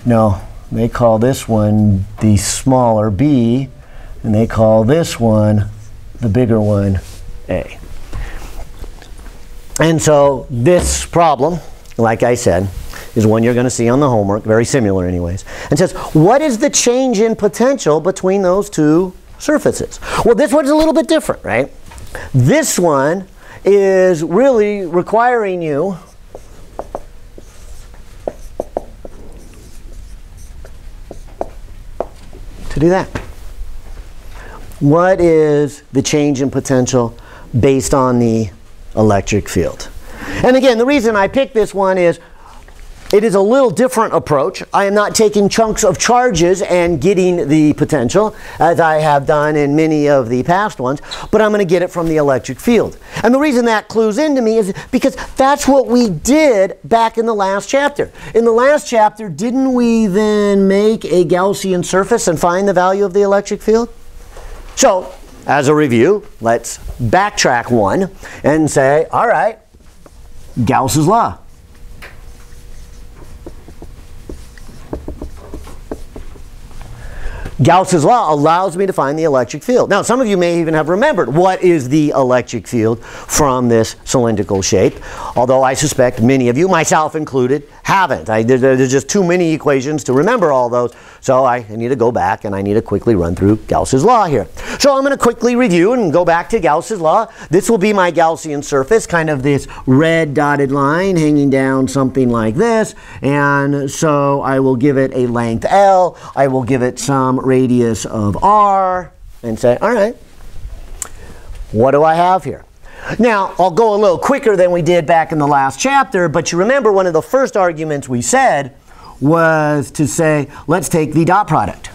No, they call this one the smaller B. And they call this one, the bigger one, A. And so this problem, like I said, is one you're going to see on the homework, very similar anyways. And says, what is the change in potential between those two surfaces? Well, this one's a little bit different, right? This one is really requiring you to do that. What is the change in potential based on the electric field? And again, the reason I picked this one is it is a little different approach. I am not taking chunks of charges and getting the potential, as I have done in many of the past ones, but I'm going to get it from the electric field. And the reason that clues into me is because that's what we did back in the last chapter. In the last chapter, didn't we then make a Gaussian surface and find the value of the electric field? So, as a review, let's backtrack one and say, all right, Gauss's law. Gauss's law allows me to find the electric field. Now, some of you may even have remembered what is the electric field from this cylindrical shape, although I suspect many of you, myself included, haven't. There's just too many equations to remember all those. So I need to go back and I need to quickly run through Gauss's law here. So I'm going to quickly review and go back to Gauss's law. This will be my Gaussian surface, kind of this red dotted line hanging down something like this. And so I will give it a length L. I will give it some radius of R and say, all right, what do I have here? Now, I'll go a little quicker than we did back in the last chapter, but you remember one of the first arguments we said was to say, let's take the dot product.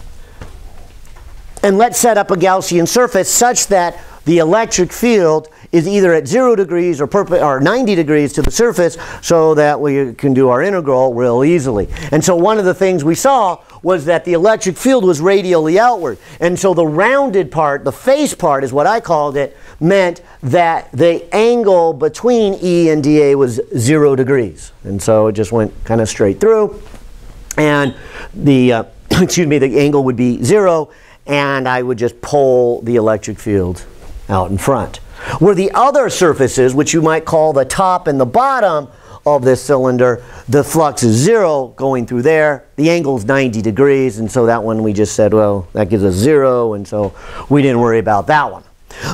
And let's set up a Gaussian surface such that the electric field is either at 0 degrees or 90 degrees to the surface so that we can do our integral real easily. And so one of the things we saw was that the electric field was radially outward. And so the rounded part, the face part is what I called it, meant that the angle between E and dA was 0 degrees. And so it just went kind of straight through. And the, excuse me, the angle would be 0, and I would just pull the electric field out in front. Where the other surfaces, which you might call the top and the bottom of this cylinder, the flux is 0 going through there. The angle is 90 degrees, and so that one we just said, well, that gives us 0, and so we didn't worry about that one.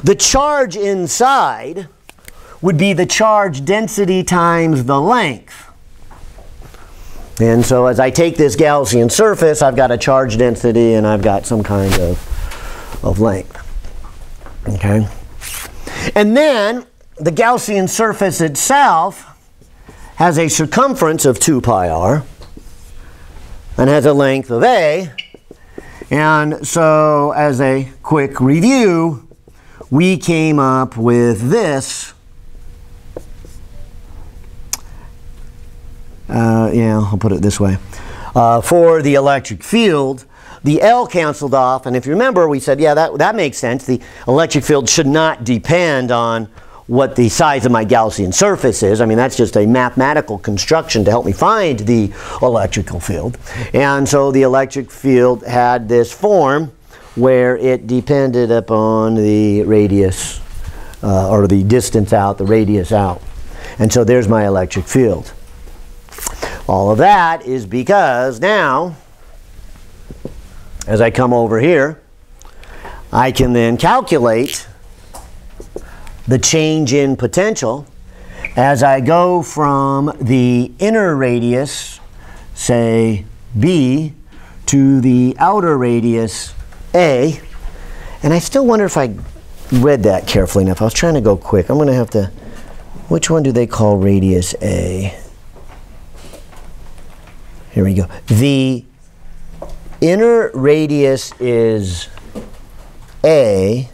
The charge inside would be the charge density times the length. And so as I take this Gaussian surface, I've got a charge density and I've got some kind of length. Okay? And then the Gaussian surface itself has a circumference of 2 pi r and has a length of a. And so as a quick review, we came up with this. Yeah, I'll put it this way. For the electric field, the L canceled off, and if you remember, we said, yeah, that makes sense. The electric field should not depend on what the size of my Gaussian surface is. I mean, that's just a mathematical construction to help me find the electrical field. And so the electric field had this form where it depended upon the radius, or the distance out, the radius out. And so there's my electric field. All of that is because now, as I come over here, I can then calculate the change in potential as I go from the inner radius, say B, to the outer radius A. And I still wonder if I read that carefully enough. I was trying to go quick. I'm going to have to, which one do they call radius A? Here we go. The inner radius is A,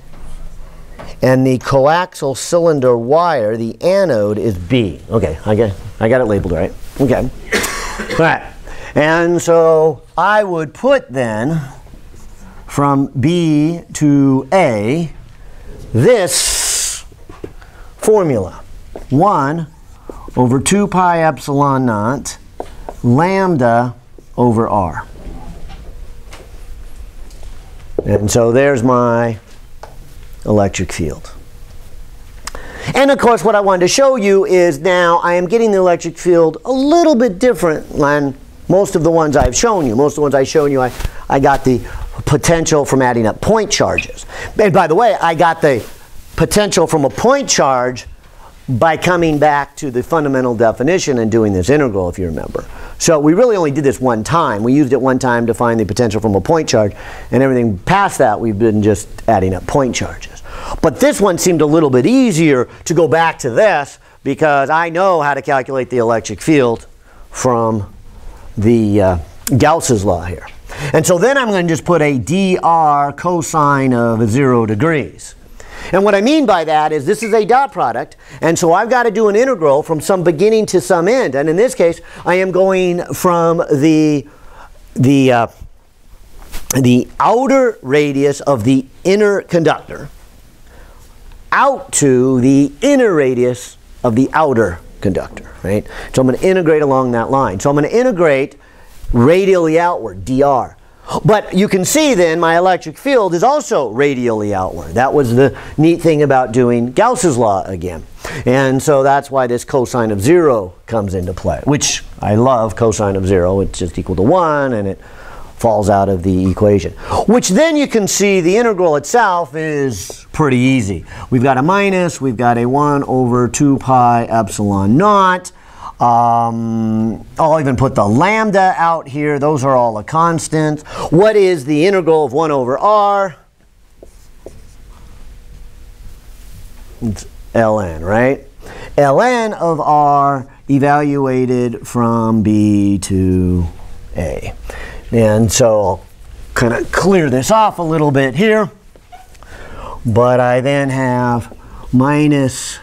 and the coaxial cylinder wire, the anode, is B. Okay, I got it labeled right. Okay. All right. And so I would put then from B to A this formula. 1 over 2 pi epsilon naught lambda over R. And so there's my electric field. And of course what I wanted to show you is now I am getting the electric field a little bit different than most of the ones I've shown you. Most of the ones I've shown you, I got the potential from adding up point charges. And by the way, I got the potential from a point charge by coming back to the fundamental definition and doing this integral, if you remember. So we really only did this one time. We used it one time to find the potential from a point charge, and everything past that we've been just adding up point charges. But this one seemed a little bit easier to go back to this because I know how to calculate the electric field from the Gauss's law here. And so then I'm going to just put a dr cosine of 0 degrees. And what I mean by that is this is a dot product, and so I've got to do an integral from some beginning to some end. And in this case, I am going from the outer radius of the inner conductor out to the inner radius of the outer conductor, right? So I'm going to integrate along that line. So I'm going to integrate radially outward, dr. But you can see then my electric field is also radially outward. That was the neat thing about doing Gauss's law again. And so that's why this cosine of 0 comes into play, which I love cosine of 0. It's just equal to 1, and it falls out of the equation. Which then you can see the integral itself is pretty easy. We've got a minus, we've got a 1 over 2 pi epsilon naught. I'll even put the lambda out here. Those are all a constant. What is the integral of 1 over r? It's ln, right? ln of r evaluated from b to a. And so I'll kind of clear this off a little bit here. But I then have minus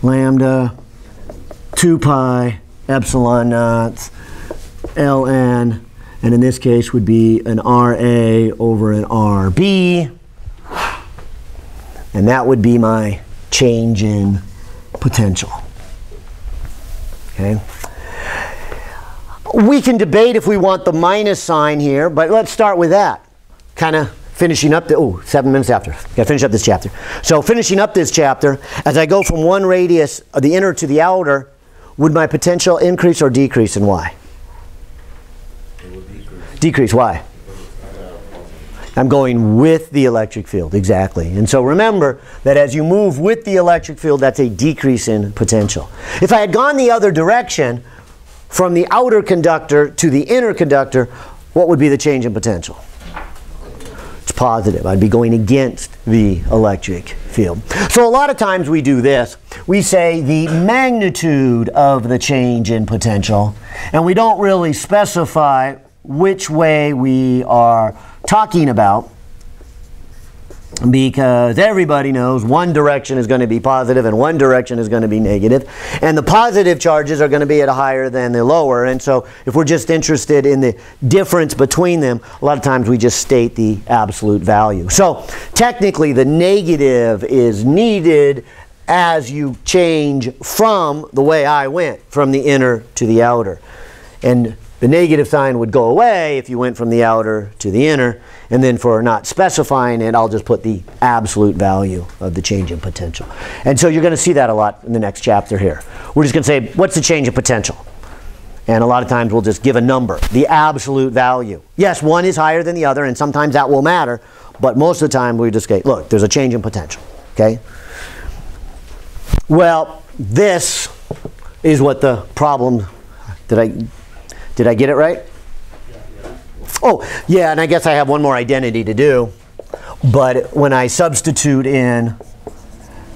lambda 2 pi epsilon naught ln, and in this case would be an RA over an RB. And that would be my change in potential. Okay. We can debate if we want the minus sign here, but let's start with that. Kind of finishing up the, 7 minutes after. Got to finish up this chapter. So finishing up this chapter, as I go from one radius of the inner to the outer, would my potential increase or decrease, and why? It would decrease. Decrease, why? I'm going with the electric field, exactly. And so remember that as you move with the electric field, that's a decrease in potential. If I had gone the other direction, from the outer conductor to the inner conductor, what would be the change in potential? It's positive. I'd be going against the electric field. So a lot of times we do this. We say the magnitude of the change in potential, and we don't really specify which way we are talking about, because everybody knows one direction is going to be positive and one direction is going to be negative, and the positive charges are going to be at a higher than the lower. And so if we're just interested in the difference between them, a lot of times we just state the absolute value. So technically the negative is needed as you change from the way I went, from the inner to the outer. And the negative sign would go away if you went from the outer to the inner. And then for not specifying it, I'll just put the absolute value of the change in potential. And so you're going to see that a lot in the next chapter here. We're just going to say, what's the change in potential? And a lot of times we'll just give a number, the absolute value. Yes, one is higher than the other, and sometimes that will matter. But most of the time we just say, look, there's a change in potential. Okay? Well, this is what the problem, did I get it right? Oh, yeah, and I guess I have one more identity to do. But when I substitute in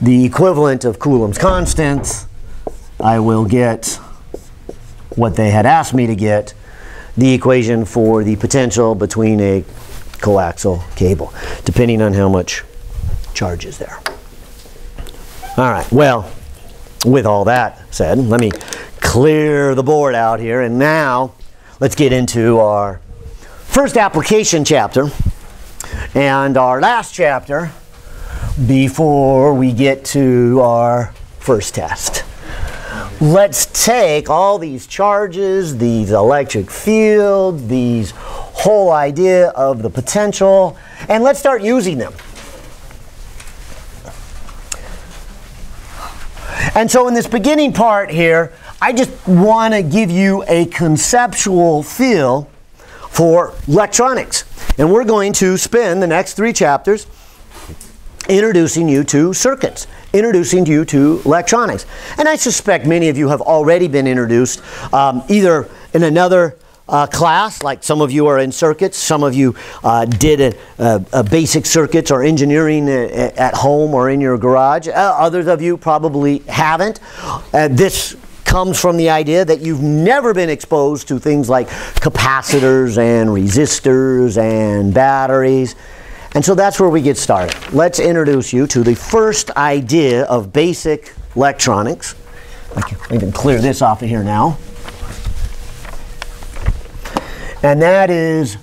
the equivalent of Coulomb's constant, I will get what they had asked me to get, the equation for the potential between a coaxial cable, depending on how much charge is there. All right, well, with all that said, let me clear the board out here, and now let's get into our first application chapter and our last chapter before we get to our first test. Let's take all these charges, these electric fields, these whole idea of the potential, and let's start using them. And so in this beginning part here, I just want to give you a conceptual feel for electronics. And we're going to spend the next 3 chapters introducing you to circuits, introducing you to electronics. And I suspect many of you have already been introduced either in another class, like some of you are in circuits, some of you did a basic circuits or engineering at home or in your garage. Others of you probably haven't. This comes from the idea that you've never been exposed to things like capacitors and resistors and batteries. And so that's where we get started. Let's introduce you to the first idea of basic electronics. I can even clear this off of here now. And that is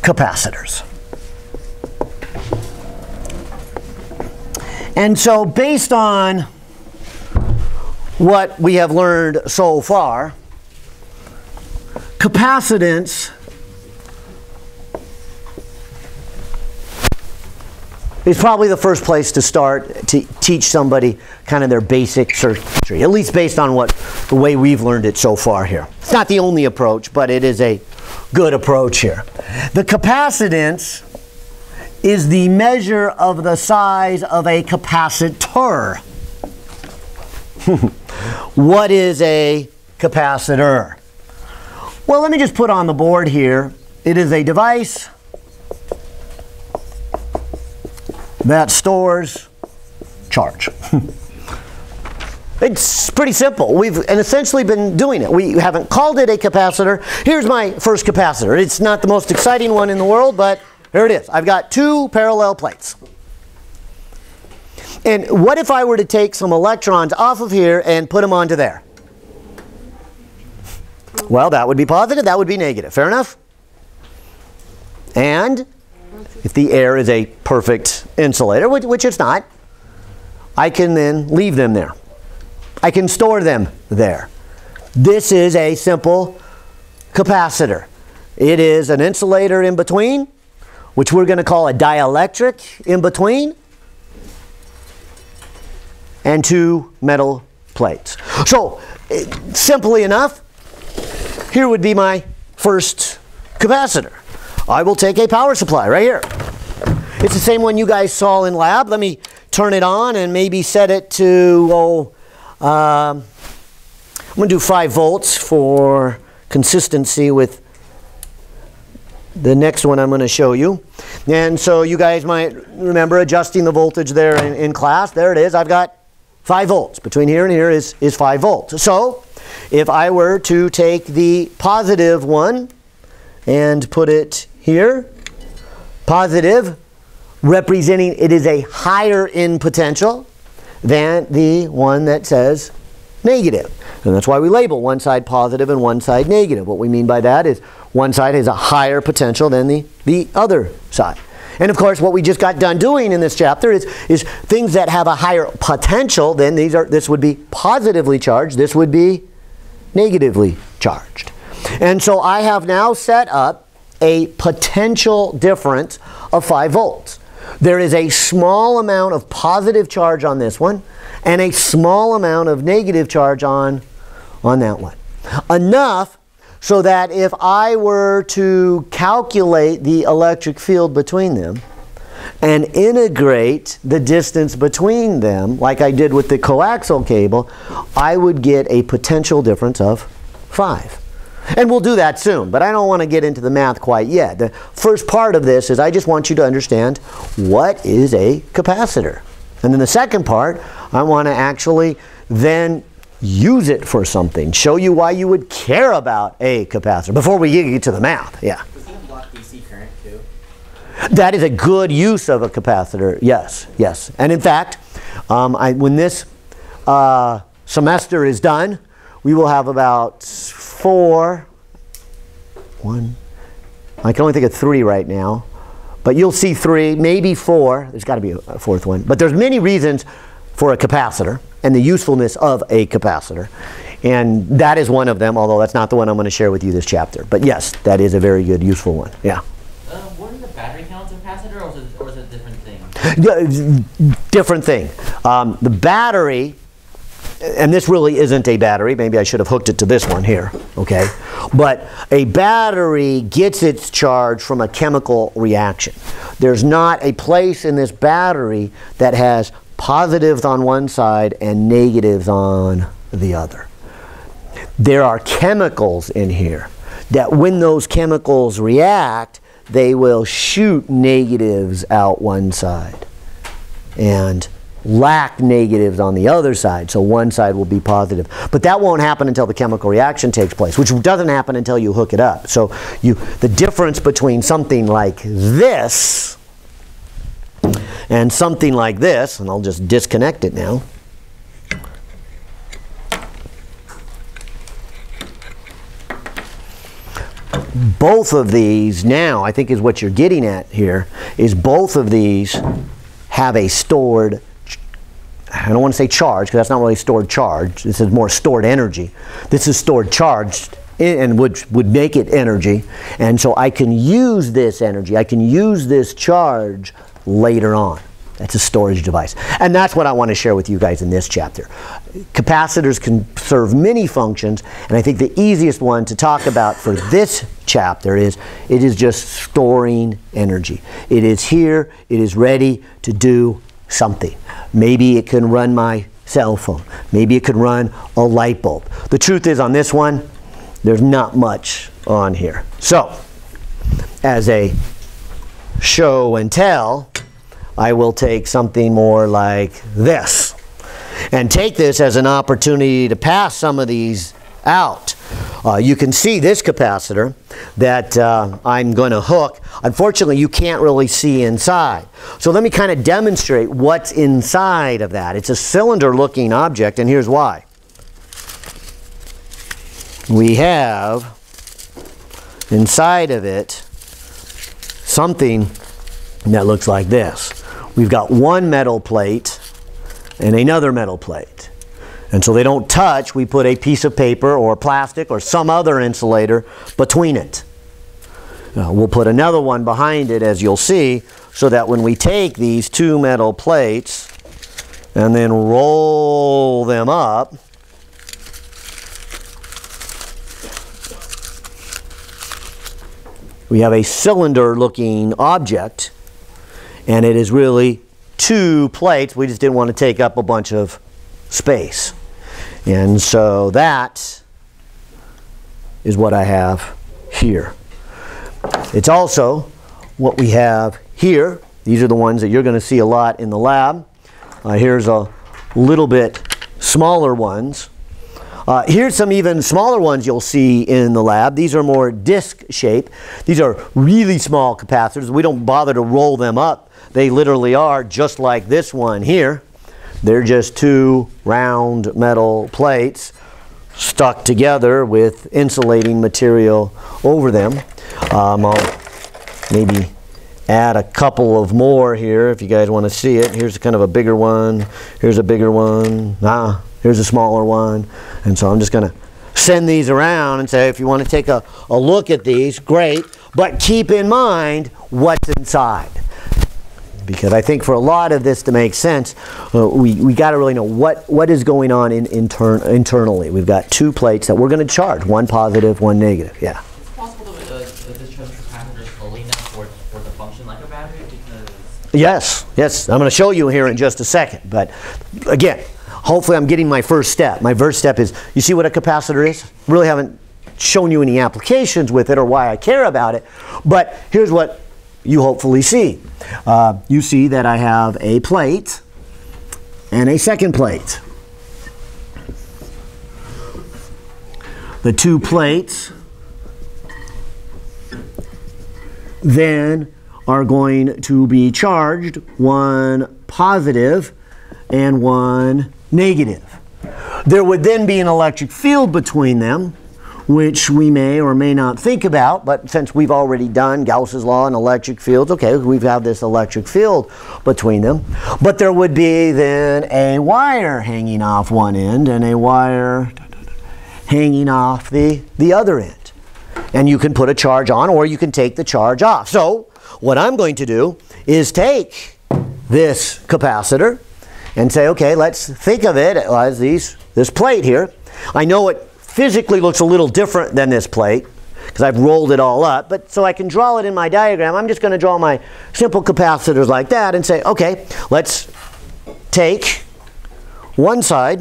capacitors. And so based on what we have learned so far, capacitance is probably the first place to start to teach somebody kind of their basic circuitry, at least based on the way we've learned it so far here. It's not the only approach, but it is a good approach here. The capacitance is the measure of the size of a capacitor. What is a capacitor? Well, let me just put on the board here. It is a device that stores charge. It's pretty simple. We've essentially been doing it. We haven't called it a capacitor. Here's my first capacitor. It's not the most exciting one in the world, but here it is. I've got two parallel plates. And what if I were to take some electrons off of here and put them onto there? Well, that would be positive, that would be negative. Fair enough? And if the air is a perfect insulator, which it's not, I can then leave them there. I can store them there. This is a simple capacitor. It is an insulator in between, which we're going to call a dielectric in between, and two metal plates. So, simply enough, here would be my first capacitor. I will take a power supply right here. It's the same one you guys saw in lab. Let me turn it on and maybe set it to, I'm going to do 5 volts for consistency with the next one I'm going to show you. And so you guys might remember adjusting the voltage there in class. There it is. I've got 5 volts. Between here and here is 5 volts. So if I were to take the positive one and put it here, positive, representing it is a higher in potential than the one that says negative. And that's why we label one side positive and one side negative. What we mean by that is one side has a higher potential than the other side. And of course, what we just got done doing in this chapter is things that have a higher potential, then this would be positively charged, this would be negatively charged. And so I have now set up a potential difference of 5 volts. There is a small amount of positive charge on this one and a small amount of negative charge on that one. Enough so that if I were to calculate the electric field between them and integrate the distance between them, like I did with the coaxial cable, I would get a potential difference of 5. And we'll do that soon, but I don't want to get into the math quite yet. The first part of this is I just want you to understand what is a capacitor. And then the second part, I want to actually then use it for something, show you why you would care about a capacitor before we get to the math. Yeah. Does it block DC current too? That is a good use of a capacitor. Yes, yes. And in fact, when this semester is done, we will have about 4, I can only think of 3 right now, but you'll see 3, maybe 4. There's got to be a 4th one. But there's many reasons for a capacitor and the usefulness of a capacitor. And that is one of them, although that's not the one I'm going to share with you this chapter. But yes, that is a very good, useful one. Yeah. What is the battery count of a capacitor, or is it a different thing? Different thing. The battery, and this really isn't a battery. Maybe I should have hooked it to this one here. Okay. But a battery gets its charge from a chemical reaction. There's not a place in this battery that has positives on one side and negatives on the other. There are chemicals in here that when those chemicals react, they will shoot negatives out one side and lack negatives on the other side, so one side will be positive. But that won't happen until the chemical reaction takes place, which doesn't happen until you hook it up. So the difference between something like this and something like this, and I'll just disconnect it now. Both of these now, I think is what you're getting at here, is both of these have a stored, I don't want to say charge, because that's not really stored charge. This is more stored energy. This is stored charge, and would make it energy. And so I can use this energy, I can use this charge later on. That's a storage device. And that's what I want to share with you guys in this chapter. Capacitors can serve many functions, and I think the easiest one to talk about for this chapter is it is just storing energy. It is here, it is ready to do something. Maybe it can run my cell phone. Maybe it could run a light bulb. The truth is on this one, there's not much on here. So, as a show and tell, I will take something more like this and take this as an opportunity to pass some of these out. You can see this capacitor that I'm going to hook. Unfortunately, you can't really see inside. So let me kind of demonstrate what's inside of that. It's a cylinder-looking object, and here's why. We have inside of it something that looks like this. We've got one metal plate and another metal plate. And so they don't touch, we put a piece of paper or plastic or some other insulator between it. We'll put another one behind it, as you'll see, so that when we take these two metal plates and then roll them up, we have a cylinder-looking object, and it is really two plates. We just didn't want to take up a bunch of space. And so that is what I have here. It's also what we have here. These are the ones that you're going to see a lot in the lab. Here's a little bit smaller ones. Here's some even smaller ones you'll see in the lab. These are more disc shaped. These are really small capacitors. We don't bother to roll them up. They literally are just like this one here. They're just two round metal plates stuck together with insulating material over them. I'll maybe add a couple of more here if you guys want to see it. Here's kind of a bigger one. Here's a bigger one. Here's a smaller one. And so I'm just going to send these around and say, if you want to take a look at these, great. But keep in mind what's inside. Because I think for a lot of this to make sense, we got to really know what is going on internally. We've got two plates that we're going to charge, one positive, one negative. Yeah. It's possible to discharge capacitor slowly enough for it to function like a battery? Because Yes. I'm going to show you here in just a second. But again, hopefully I'm getting my first step. My first step is, you see what a capacitor is? Really haven't shown you any applications with it or why I care about it. But here's what you hopefully see. You see that I have a plate and a second plate. The two plates then are going to be charged, one positive and one negative. There would then be an electric field between them, which we may or may not think about, but since we've already done Gauss's law and electric fields, okay, we have this electric field between them. But there would be then a wire hanging off one end and a wire hanging off the other end. And you can put a charge on or you can take the charge off. So what I'm going to do is take this capacitor and say, okay, let's think of it as this plate here. I know it physically looks a little different than this plate because I've rolled it all up, but so I can draw it in my diagram. I'm just going to draw my simple capacitors like that and say, okay, let's take one side,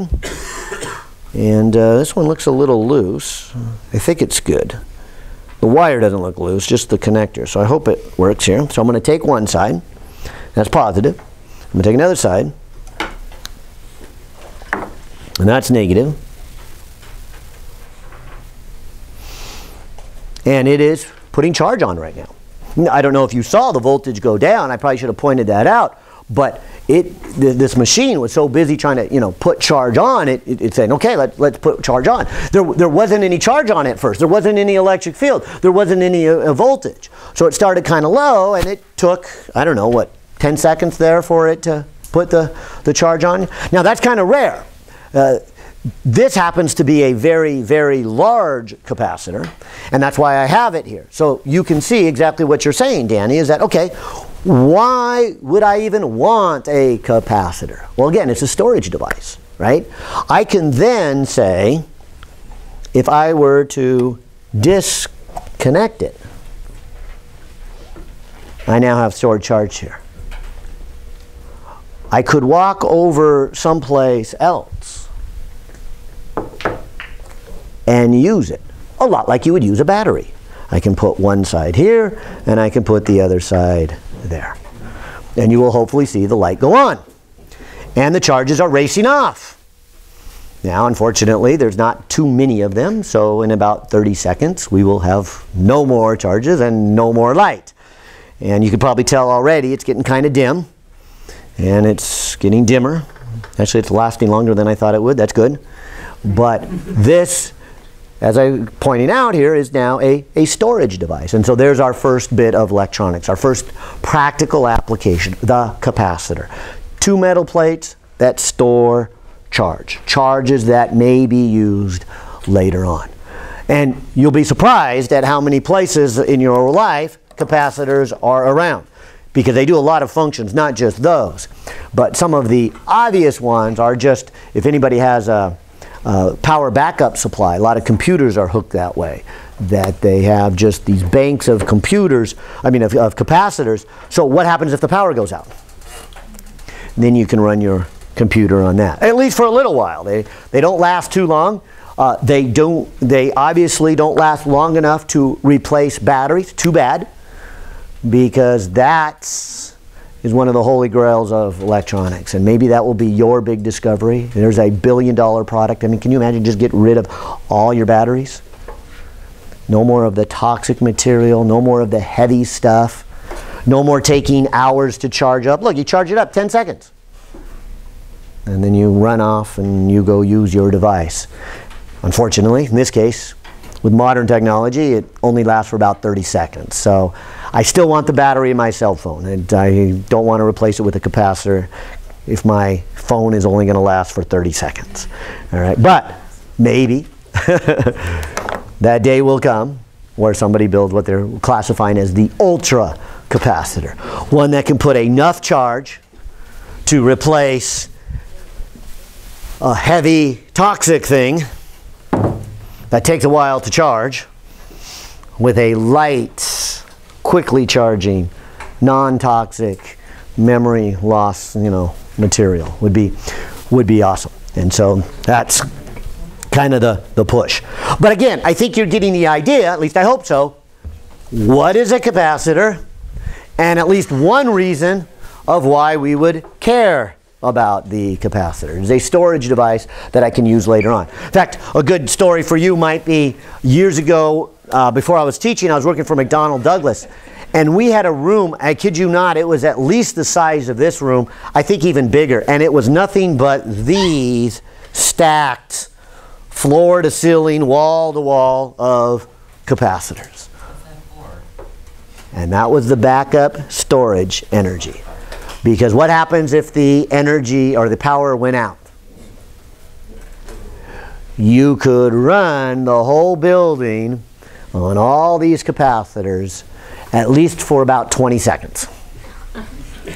and this one looks a little loose. I think it's good. The wire doesn't look loose, just the connector, so I hope it works here. So I'm going to take one side, that's positive. I'm going to take another side, and that's negative. And it is putting charge on right now. I don't know if you saw the voltage go down. I probably should have pointed that out. But this machine was so busy trying to put charge on, it's saying, okay, let's put charge on. There wasn't any charge on it first. There wasn't any electric field. There wasn't any voltage. So it started kind of low, and it took, I don't know, what, 10 seconds there for it to put the charge on. Now that's kind of rare. this happens to be a very, very large capacitor, and that's why I have it here. So you can see exactly what you're saying, Danny, is that, okay, why would I even want a capacitor? Well, again, it's a storage device, right? I can then say, if I were to disconnect it, I now have stored charge here. I could walk over someplace else and use it, a lot like you would use a battery. I can put one side here, and I can put the other side there. And you will hopefully see the light go on. And the charges are racing off. Now, unfortunately, there's not too many of them, so in about 30 seconds, we will have no more charges and no more light. And you can probably tell already it's getting kind of dim, and it's getting dimmer. Actually, it's lasting longer than I thought it would. That's good. But this, as I'm pointing out here, is now a storage device. And so there's our first bit of electronics, our first practical application, the capacitor. Two metal plates that store charge, charges that may be used later on. And you'll be surprised at how many places in your life capacitors are around, because they do a lot of functions, not just those. But some of the obvious ones are just, if anybody has a power backup supply, a lot of computers are hooked that way, that they have just these banks of computers, I mean of capacitors. So what happens if the power goes out? Then you can run your computer on that, at least for a little while. They don't last too long. They obviously don't last long enough to replace batteries. Too bad, because that is one of the holy grails of electronics, and maybe that will be your big discovery. There's a billion-dollar product. I mean, can you imagine just get rid of all your batteries? No more of the toxic material, no more of the heavy stuff, no more taking hours to charge up. Look, you charge it up 10 seconds. And then you run off and you go use your device. Unfortunately, in this case, with modern technology, it only lasts for about 30 seconds. So I still want the battery in my cell phone, and I don't want to replace it with a capacitor if my phone is only going to last for 30 seconds. All right, but maybe that day will come where somebody builds what they're classifying as the ultra capacitor, one that can put enough charge to replace a heavy toxic thing that takes a while to charge with a light, quickly charging, non-toxic, memory loss, material would be awesome. And so that's kind of the push. But again, I think you're getting the idea, at least I hope so. What is a capacitor? And at least one reason of why we would care about the capacitor. It's a storage device that I can use later on. In fact, a good story for you might be years ago, before I was teaching, I was working for McDonnell Douglas, and we had a room, I kid you not, it was at least the size of this room, I think even bigger, and it was nothing but these stacked floor to ceiling, wall to wall of capacitors. And that was the backup storage energy. Because what happens if the energy or the power went out? You could run the whole building on all these capacitors at least for about 20 seconds.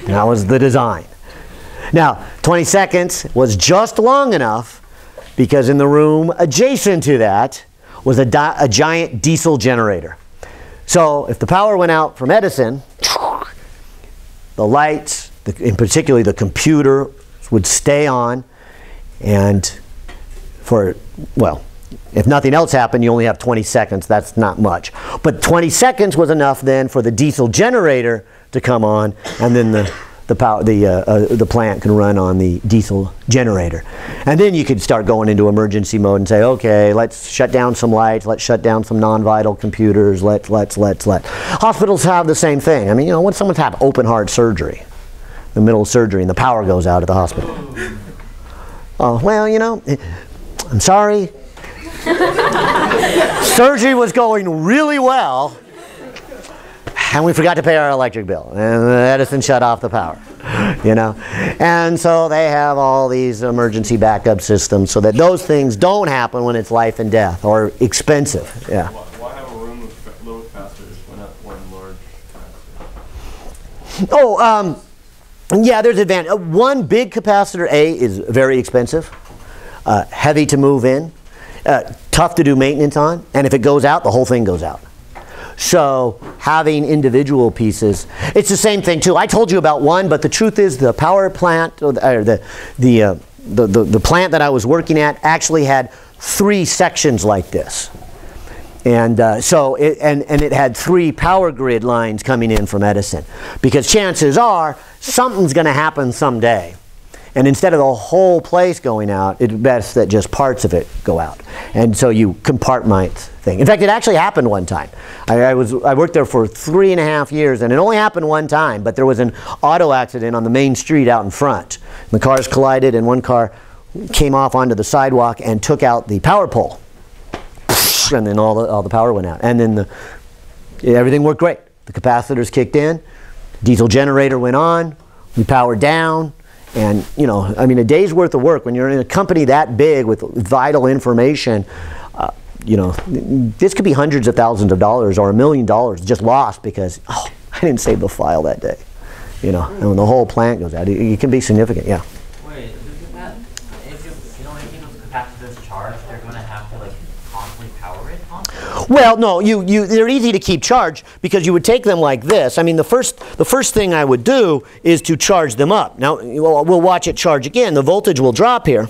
That was the design. Now, 20 seconds was just long enough because in the room adjacent to that was a giant diesel generator. So if the power went out from Edison, the lights, in particular the computer, would stay on, and for, well, if nothing else happened, you only have 20 seconds. That's not much. But 20 seconds was enough then for the diesel generator to come on, and then the plant can run on the diesel generator. And then you could start going into emergency mode and say, okay, let's shut down some lights, let's shut down some non-vital computers, let's. Hospitals have the same thing. I mean, when someone's had open heart surgery, the middle of surgery, and the power goes out at the hospital. Oh, well, I'm sorry. Surgery was going really well. And we forgot to pay our electric bill, and Edison shut off the power, you know. And so they have all these emergency backup systems so that those things don't happen when it's life and death or expensive. Yeah. Why have a room with low capacitors when not one large capacitor? Oh, yeah, there's advantage. One big capacitor A is very expensive, heavy to move in, tough to do maintenance on, and if it goes out, the whole thing goes out. So having individual pieces, it's the same thing too. I told you about one, but the truth is the power plant, or the plant that I was working at actually had 3 sections like this. And so it had 3 power grid lines coming in from Edison, because chances are something's going to happen someday, and instead of the whole place going out, it's best that just parts of it go out, and so you compartment thing. In fact, it actually happened one time. I worked there for 3.5 years, and it only happened one time, but there was an auto accident on the main street out in front. The cars collided, and one car came off onto the sidewalk and took out the power pole. And then all the power went out, and then everything worked great. The capacitors kicked in, diesel generator went on, we powered down, and you know, I mean, a day's worth of work when you're in a company that big with vital information. You know, this could be hundreds of thousands of dollars or $1 million just lost because I didn't save the file that day. You know, and when the whole plant goes out, it can be significant. Yeah. Wait, if you know anything of capacitors charged, they're going to have to like constantly power it constantly? Well, no, they're easy to keep charged because you would take them like this. I mean, the first thing I would do is to charge them up. Now, we'll watch it charge again. The voltage will drop here,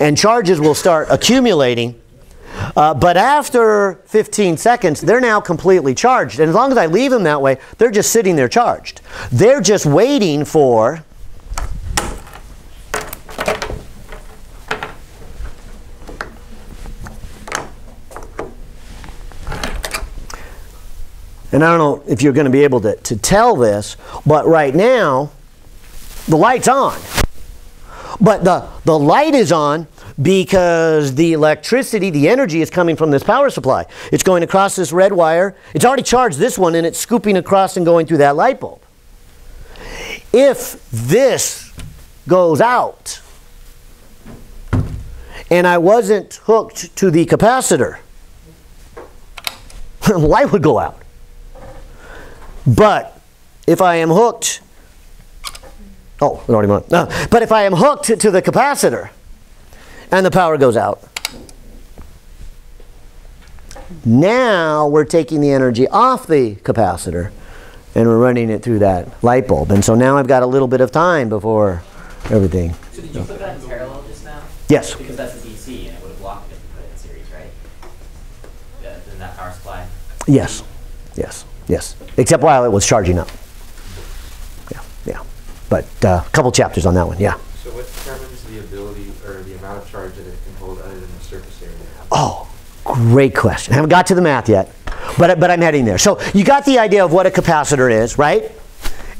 and charges will start accumulating. But after 15 seconds, they're now completely charged. And as long as I leave them that way, they're just sitting there charged. They're just waiting for and I don't know if you're going to be able to tell this, but right now, the light's on. But the light is on because the electricity, the energy is coming from this power supply. It's going across this red wire. It's already charged this one, and it's scooping across and going through that light bulb. If this goes out and I wasn't hooked to the capacitor, the light would go out. But if I am hooked, oh, it already went. But if I am hooked to the capacitor and the power goes out, now we're taking the energy off the capacitor and we're running it through that light bulb. And so now I've got a little bit of time before everything. So did you put that in parallel just now? Yes. Because that's a DC and it would have blocked it if you put it in series, right? Yeah, in that power supply? Yes. Yes. Yes. Except while it was charging up. Yeah. Yeah. But a couple chapters on that one. Yeah. So what determines the ability or the amount of charge that it can hold other than the surface area? Oh, great question. I haven't got to the math yet, but I'm heading there. So you got the idea of what a capacitor is, right?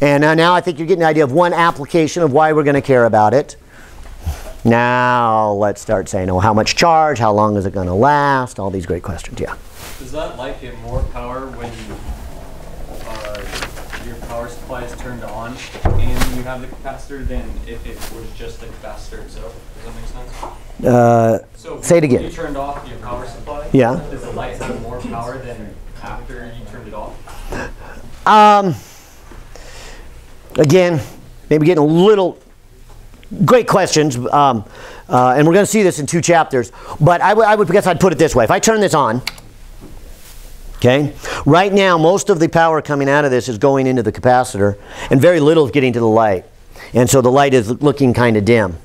And now I think you're getting the idea of one application of why we're going to care about it. Now let's start saying, oh, how much charge, how long is it going to last, all these great questions. Yeah. Does that light get more power when your power supply is turned on and you have the capacitor than if it was just the capacitor itself? Does that make sense? So say it again. When you turned off your power supply, yeah, does the light have more power than after you turned it off? Again, maybe getting a little, great questions, and we're going to see this in 2 chapters, but I would guess I'd put it this way. If I turn this on, okay, right now most of the power coming out of this is going into the capacitor and very little is getting to the light, and so the light is looking kind of dim.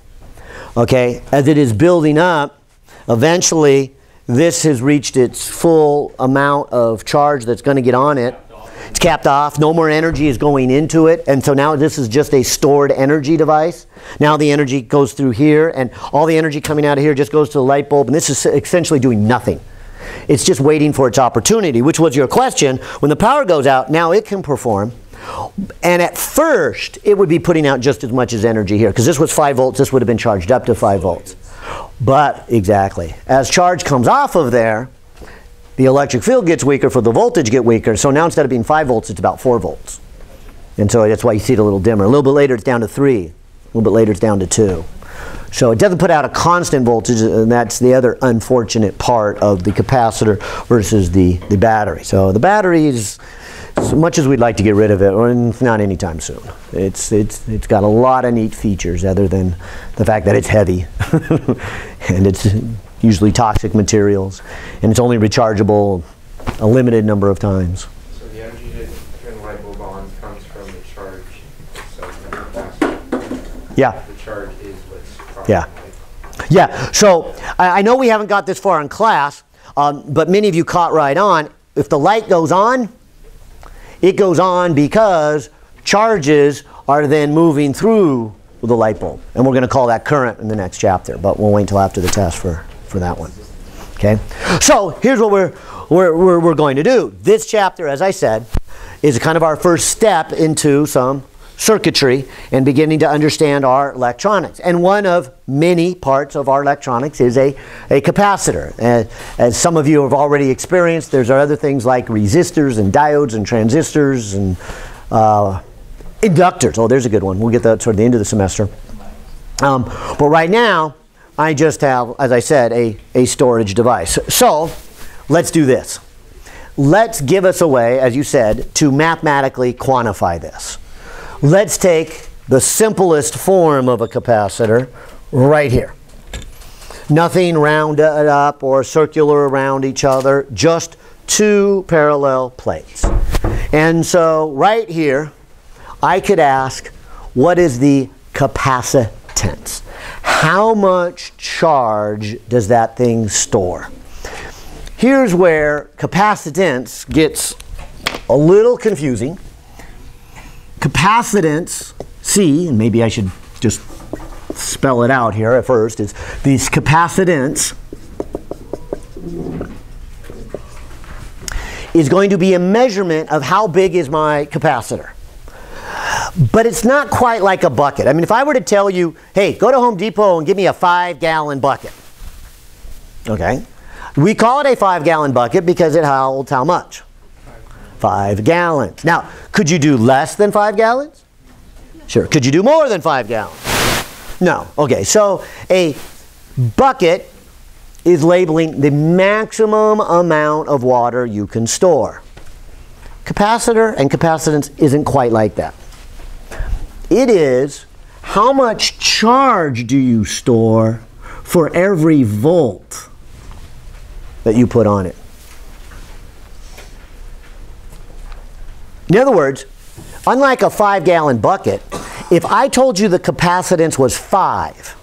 Okay, as it is building up, eventually this has reached its full amount of charge that's going to get on it. It's capped off, no more energy is going into it, and so now this is just a stored energy device. Now the energy goes through here, and all the energy coming out of here just goes to the light bulb, and this is essentially doing nothing. It's just waiting for its opportunity, which was your question. When the power goes out, now it can perform, and at first it would be putting out just as much as energy here, because this was 5 volts, this would have been charged up to 5 volts. But, exactly, as charge comes off of there, The electric field gets weaker, for the voltage get weaker. So now instead of being 5 volts, it's about 4 volts. And so that's why you see it a little dimmer. A little bit later, it's down to 3. A little bit later, it's down to 2. So it doesn't put out a constant voltage, and that's the other unfortunate part of the capacitor versus the battery. So the battery is, as much as we'd like to get rid of it, it's not anytime soon. It's got a lot of neat features other than the fact that it's heavy and it's usually toxic materials, and it's only rechargeable a limited number of times. So the energy to turn the light bulb on comes from the charge itself in the capacitor. Yeah. The charge is what's causing Yeah. the light. Yeah, so I know we haven't got this far in class, but many of you caught right on. If the light goes on, it goes on because charges are then moving through the light bulb. And we're going to call that current in the next chapter, but we'll wait until after the test for that one. Okay, so here's what we're going to do. This chapter, as I said, is kind of our first step into some circuitry and beginning to understand our electronics. And one of many parts of our electronics is a capacitor. As some of you have already experienced, there's other things like resistors and diodes and transistors and inductors. Oh, there's a good one. We'll get that toward the end of the semester. But right now, I just have, as I said, a storage device. So let's do this. Let's give us a way, as you said, to mathematically quantify this. Let's take the simplest form of a capacitor right here. Nothing rounded up or circular around each other, just 2 parallel plates. And so right here, I could ask, what is the capacitance? How much charge does that thing store? Here's where capacitance gets a little confusing. Capacitance, C, and maybe I should just spell it out here at first, is this capacitance is going to be a measurement of how big is my capacitor. But it's not quite like a bucket. I mean, if I were to tell you, hey, go to Home Depot and give me a 5-gallon bucket. Okay? We call it a 5-gallon bucket because it holds how much? 5 gallons. Now, could you do less than 5 gallons? Sure. Could you do more than 5 gallons? No. Okay, so a bucket is labeling the maximum amount of water you can store. Capacitor and capacitance isn't quite like that. It is how much charge do you store for every volt that you put on it. In other words, unlike a 5-gallon bucket, if I told you the capacitance was 5,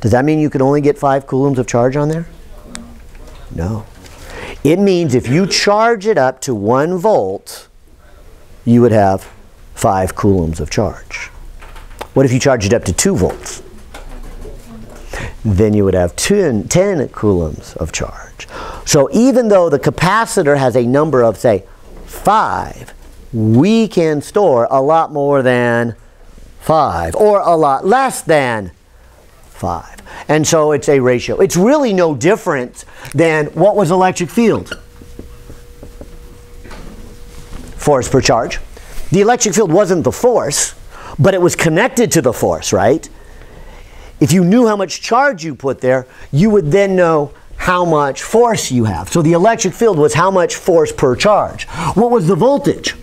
does that mean you could only get 5 coulombs of charge on there? No. It means if you charge it up to 1 volt, you would have 5 coulombs of charge. What if you charge it up to 2 volts? Then you would have 10 coulombs of charge. So even though the capacitor has a number of, say, 5, we can store a lot more than 5 or a lot less than 5. And so it's a ratio. It's really no different than what was electric field? Force per charge. The electric field wasn't the force, but it was connected to the force, right? If you knew how much charge you put there, you would then know how much force you have. So the electric field was how much force per charge. What was the voltage?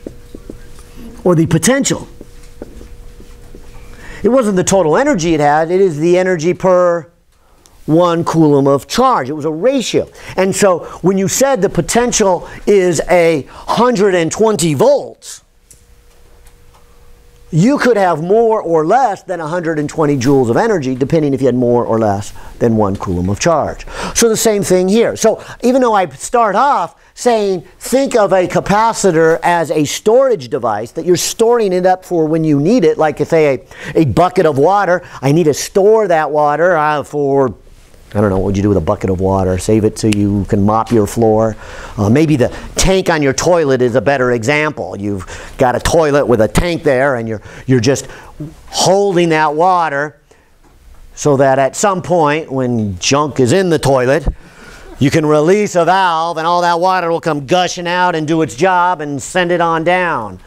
Or the potential? It wasn't the total energy it had, it is the energy per 1 coulomb of charge. It was a ratio. And so when you said the potential is 120 volts, you could have more or less than 120 joules of energy, depending if you had more or less than 1 coulomb of charge. So the same thing here. So even though I start off saying, think of a capacitor as a storage device that you're storing it up for when you need it, like say a bucket of water. I need to store that water for, I don't know, what would you do with a bucket of water? Save it so you can mop your floor. Maybe the tank on your toilet is a better example. You've got a toilet with a tank there and you're just holding that water so that at some point when junk is in the toilet, You can release a valve and all that water will come gushing out and do its job and send it on down.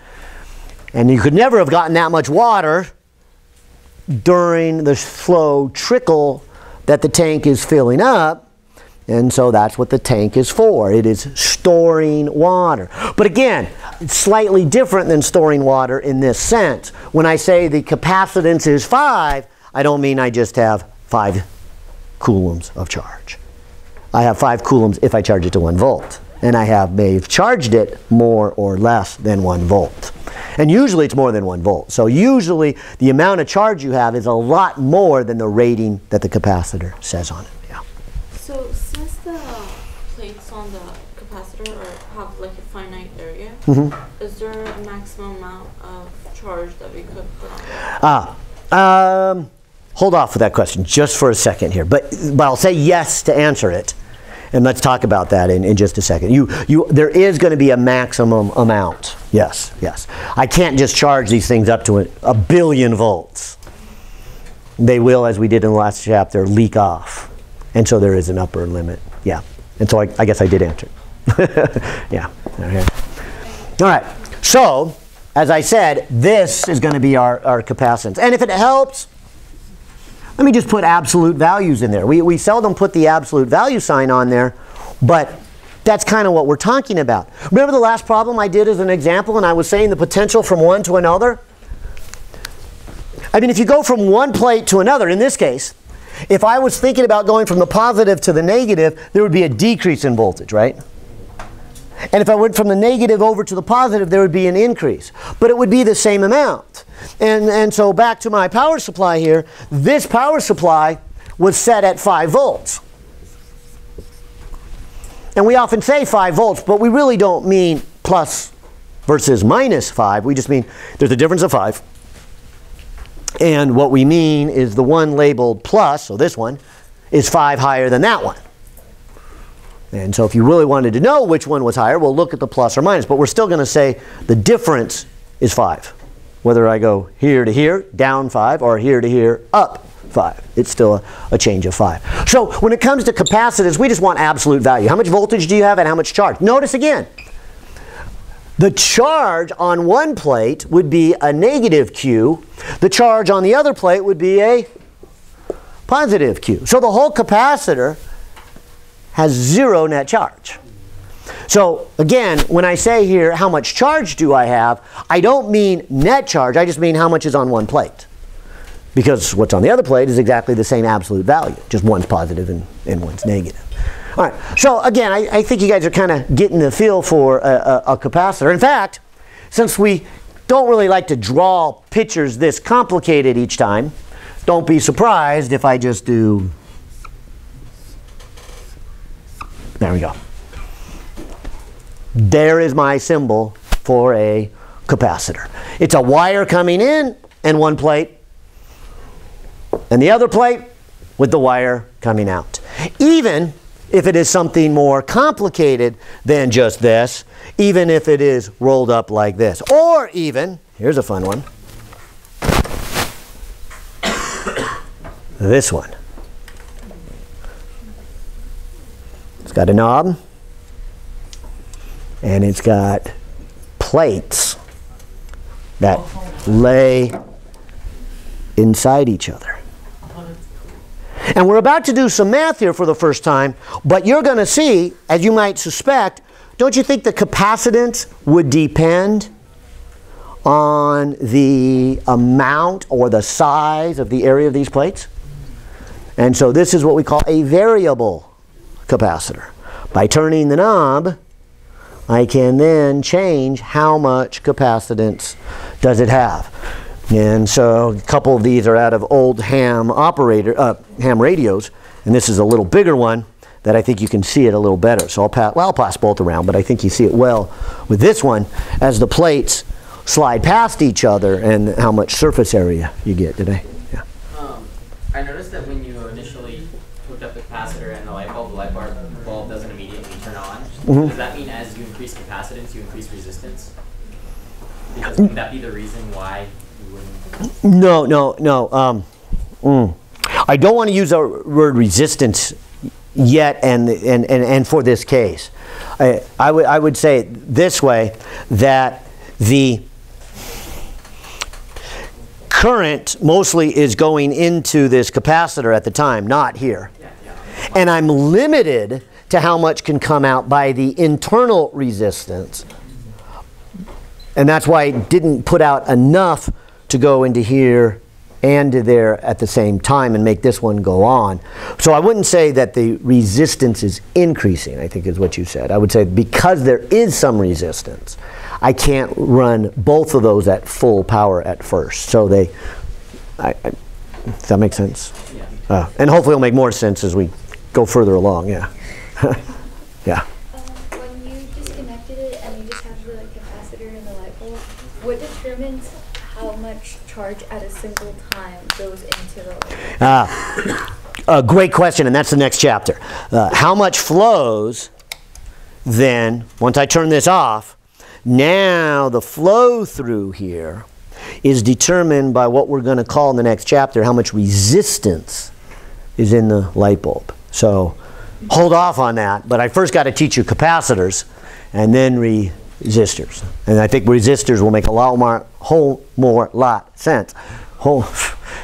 And you could never have gotten that much water during the slow trickle that the tank is filling up. And so that's what the tank is for. It is storing water. But again, it's slightly different than storing water in this sense. When I say the capacitance is 5, I don't mean I just have 5 coulombs of charge. I have 5 coulombs if I charge it to 1 volt. And I may have charged it more or less than 1 volt. And usually it's more than 1 volt. So usually the amount of charge you have is a lot more than the rating that the capacitor says on it. Yeah. So since the plates on the capacitor have like a finite area, is there a maximum amount of charge that we could put on it? Hold off with that question just for a second here. But I'll say yes to answer it. And let's talk about that in just a second. There is going to be a maximum amount. Yes, yes. I can't just charge these things up to a billion volts. They will, as we did in the last chapter, leak off. And so there is an upper limit. Yeah. And so I guess I did answer. Yeah. Okay. All right. So, as I said, this is going to be our capacitance. And if it helps, let me just put absolute values in there. We seldom put the absolute value sign on there, but that's kind of what we're talking about. Remember the last problem I did as an example, and I was saying the potential from one to another? I mean, if you go from one plate to another, in this case, if I was thinking about going from the positive to the negative, there would be a decrease in voltage, right? And if I went from the negative over to the positive, there would be an increase. But it would be the same amount. And so back to my power supply here, this power supply was set at 5 volts. And we often say 5 volts, but we really don't mean plus versus minus 5. We just mean there's a difference of 5. And what we mean is the one labeled plus, so this one, is 5 higher than that one. And so if you really wanted to know which one was higher, we'll look at the plus or minus. But we're still going to say the difference is 5. Whether I go here to here, down 5, or here to here, up 5. It's still a change of 5. So when it comes to capacitance, we just want absolute value. How much voltage do you have and how much charge? Notice again, the charge on one plate would be a negative Q. The charge on the other plate would be a positive Q. So the whole capacitor has 0 net charge. So again, when I say here, how much charge do I have, I don't mean net charge, I just mean how much is on one plate. Because what's on the other plate is exactly the same absolute value, just one's positive and one's negative. All right, so again, I think you guys are kind of getting the feel for a capacitor. In fact, since we don't really like to draw pictures this complicated each time, don't be surprised if I just do. There we go. There is my symbol for a capacitor. It's a wire coming in and one plate, and the other plate with the wire coming out. Even if it is something more complicated than just this, even if it is rolled up like this, or even, here's a fun one, this one. It's got a knob, and it's got plates that lay inside each other. And we're about to do some math here for the first time, but you're going to see, as you might suspect, don't you think the capacitance would depend on the amount or the size of the area of these plates? And so this is what we call a variable capacitor. By turning the knob, I can then change how much capacitance does it have. And so a couple of these are out of old ham radios, and this is a little bigger one that I think you can see it a little better. So I'll pass both around, but I think you see it well with this one as the plates slide past each other and how much surface area you get today. Yeah. I noticed that when you initially hooked up the capacitor and the light bulb doesn't immediately turn on. Does that mean as you increase capacitance, you increase resistance? Because would that be the reason why you wouldn't? No. I don't want to use the word resistance yet and for this case. I would say it this way, that the current mostly is going into this capacitor at the time, not here. And I'm limited to how much can come out by the internal resistance. And that's why I didn't put out enough to go into here and to there at the same time and make this one go on. So I wouldn't say that the resistance is increasing, I think is what you said. I would say because there is some resistance, I can't run both of those at full power at first. So they, does that make sense? Yeah. And hopefully it'll make more sense as we go further along, yeah. Yeah. When you disconnected it and you just have the capacitor and the light bulb, what determines how much charge at a single time goes into the light? Great question, and that's the next chapter. How much flows then, once I turn this off, now the flow through here is determined by what we're going to call in the next chapter how much resistance is in the light bulb. So hold off on that, but I first got to teach you capacitors and then resistors. And I think resistors will make a lot more sense.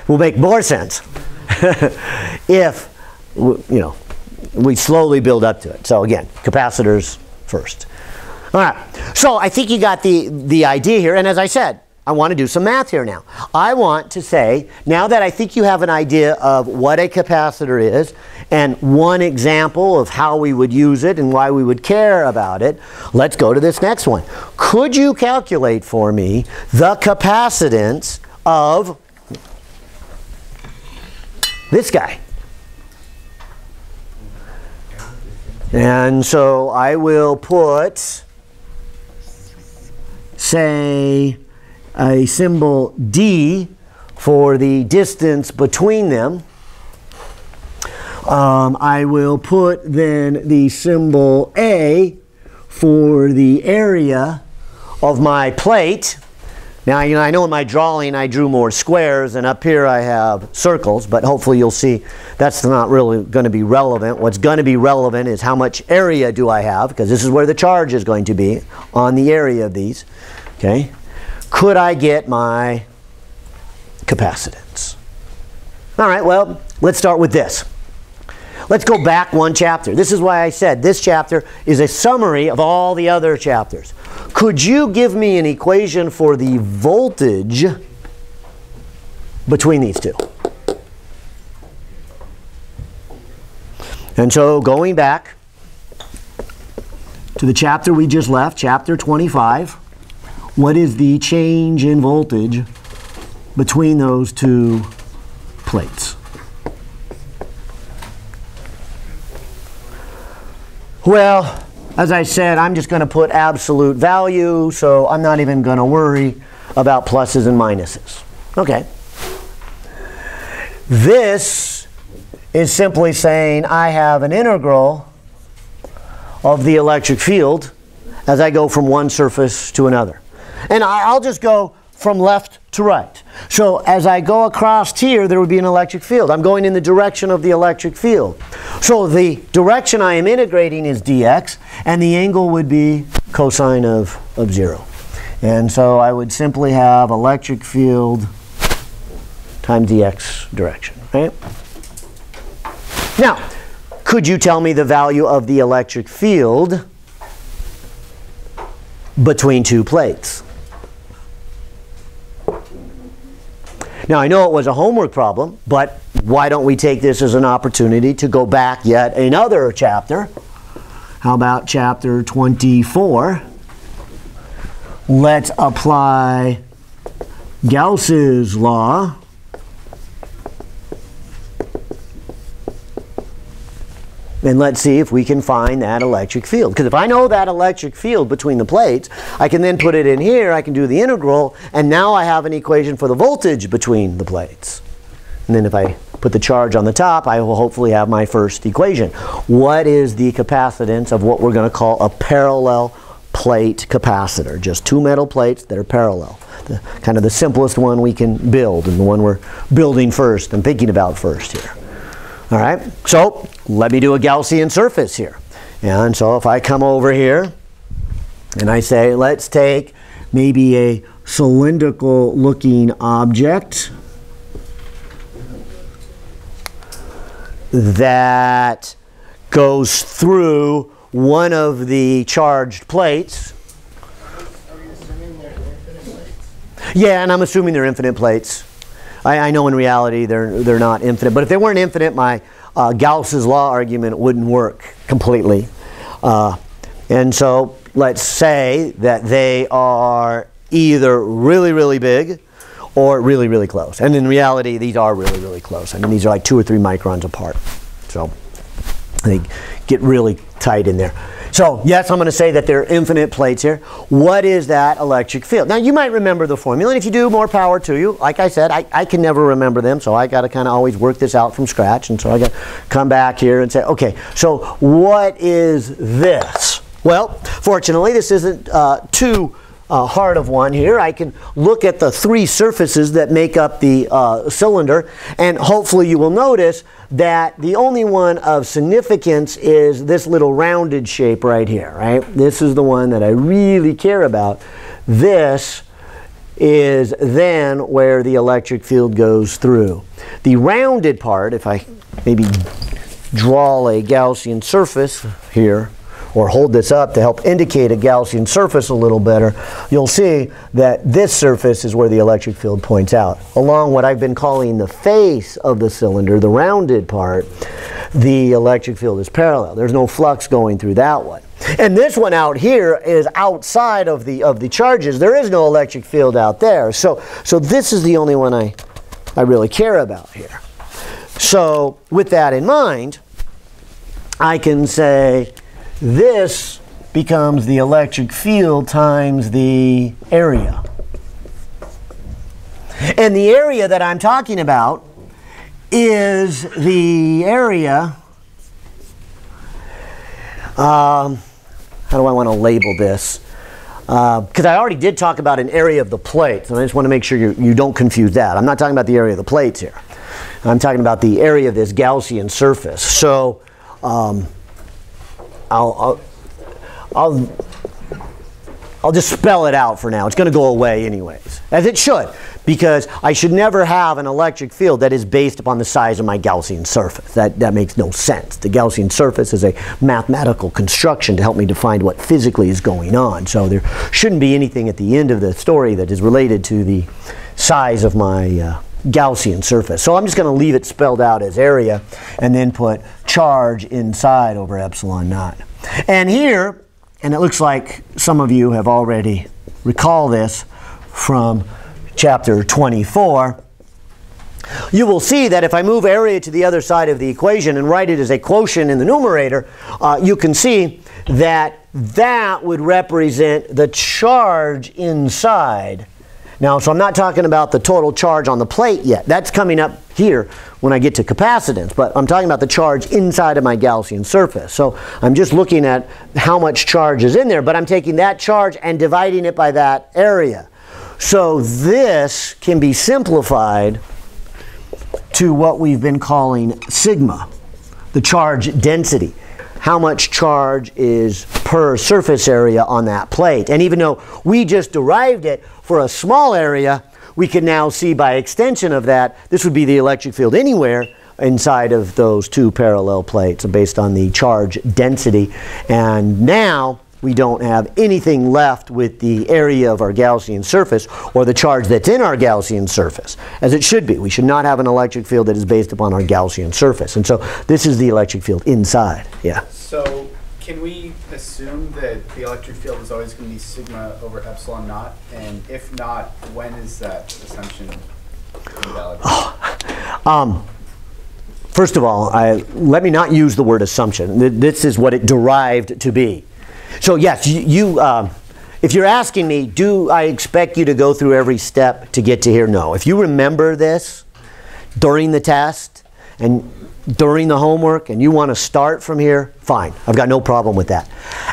Will make more sense if we slowly build up to it. So again, capacitors first. All right. So I think you got the idea here. And as I said, I want to do some math here now. I want to say, now that I think you have an idea of what a capacitor is and one example of how we would use it and why we would care about it, let's go to this next one. Could you calculate for me the capacitance of this guy? And so I will put, say, a symbol D for the distance between them. I will put then the symbol A for the area of my plate. Now, I know in my drawing I drew more squares, and up here I have circles, but hopefully you'll see that's not really going to be relevant. What's going to be relevant is how much area do I have, because this is where the charge is going to be on the area of these. Okay? Could I get my capacitance? All right, well, let's start with this. Let's go back one chapter. This is why I said this chapter is a summary of all the other chapters. Could you give me an equation for the voltage between these two? And so going back to the chapter we just left, chapter 25, what is the change in voltage between those two plates? Well, as I said, I'm just going to put absolute value, so I'm not even going to worry about pluses and minuses. Okay. This is simply saying I have an integral of the electric field as I go from one surface to another. And I'll just go from left to right. So as I go across here, there would be an electric field. I'm going in the direction of the electric field. So the direction I am integrating is dx, and the angle would be cosine of 0. And so I would simply have electric field times dx direction, right? Now, could you tell me the value of the electric field between two plates? Now, I know it was a homework problem, but why don't we take this as an opportunity to go back yet another chapter? How about chapter 24? Let's apply Gauss's law. And let's see if we can find that electric field. Because if I know that electric field between the plates, I can then put it in here, I can do the integral, and now I have an equation for the voltage between the plates. And then if I put the charge on the top, I will hopefully have my first equation. What is the capacitance of what we're going to call a parallel plate capacitor? Just two metal plates that are parallel. Kind of the simplest one we can build, and the one we're building first and thinking about first here. All right, so let me do a Gaussian surface here. And so if I come over here and I say, let's take maybe a cylindrical looking object that goes through one of the charged plates. Are you assuming they're infinite plates? Yeah, and I'm assuming they're infinite plates. I know in reality they're not infinite, but if they weren't infinite, my Gauss's law argument wouldn't work completely. And so let's say that they are either really, really big or really, really close. And in reality, these are really, really close. I mean, these are like 2 or 3 microns apart. So they get really tight in there. So yes, I'm going to say that there are infinite plates here. What is that electric field? Now you might remember the formula, and if you do, more power to you. Like I said, I can never remember them, so I got to kind of always work this out from scratch. And so I got to come back here and say, okay, so what is this? Well, fortunately, this isn't too hard of one here. I can look at the 3 surfaces that make up the cylinder, and hopefully you will notice that the only one of significance is this little rounded shape right here, right? This is the one that I really care about. This is then where the electric field goes through. The rounded part, if I maybe draw a Gaussian surface here, or hold this up to help indicate a Gaussian surface a little better, you'll see that this surface is where the electric field points out. Along what I've been calling the face of the cylinder, the rounded part, the electric field is parallel. There's no flux going through that one. And this one out here is outside of the charges. There is no electric field out there. So this is the only one I really care about here. So with that in mind, I can say this becomes the electric field times the area. And the area that I'm talking about is the area, how do I want to label this? Because I already did talk about an area of the plates, and I just want to make sure you don't confuse that. I'm not talking about the area of the plates here. I'm talking about the area of this Gaussian surface. So I'll just spell it out for now. It's going to go away anyways, as it should, because I should never have an electric field that is based upon the size of my Gaussian surface. That makes no sense. The Gaussian surface is a mathematical construction to help me define what physically is going on. So there shouldn't be anything at the end of the story that is related to the size of my Gaussian surface. So I'm just going to leave it spelled out as area and then put charge inside over epsilon naught. And here, and it looks like some of you have already recalled this from chapter 24, you will see that if I move area to the other side of the equation and write it as a quotient in the numerator, you can see that that would represent the charge inside. Now, so I'm not talking about the total charge on the plate yet. That's coming up here when I get to capacitance. But I'm talking about the charge inside of my Gaussian surface. So I'm just looking at how much charge is in there. But I'm taking that charge and dividing it by that area. So this can be simplified to what we've been calling sigma, the charge density. How much charge is per surface area on that plate. And even though we just derived it for a small area, we can now see by extension of that, this would be the electric field anywhere inside of those 2 parallel plates based on the charge density. And now we don't have anything left with the area of our Gaussian surface or the charge that's in our Gaussian surface, as it should be. We should not have an electric field that is based upon our Gaussian surface. And so this is the electric field inside. Yeah. So can we assume that the electric field is always going to be sigma over epsilon naught? And if not, when is that assumption invalid? First of all, let me not use the word assumption. This is what it derived to be. So yes, if you're asking me, do I expect you to go through every step to get to here? No. If you remember this during the test and during the homework and you want to start from here, fine. I've got no problem with that.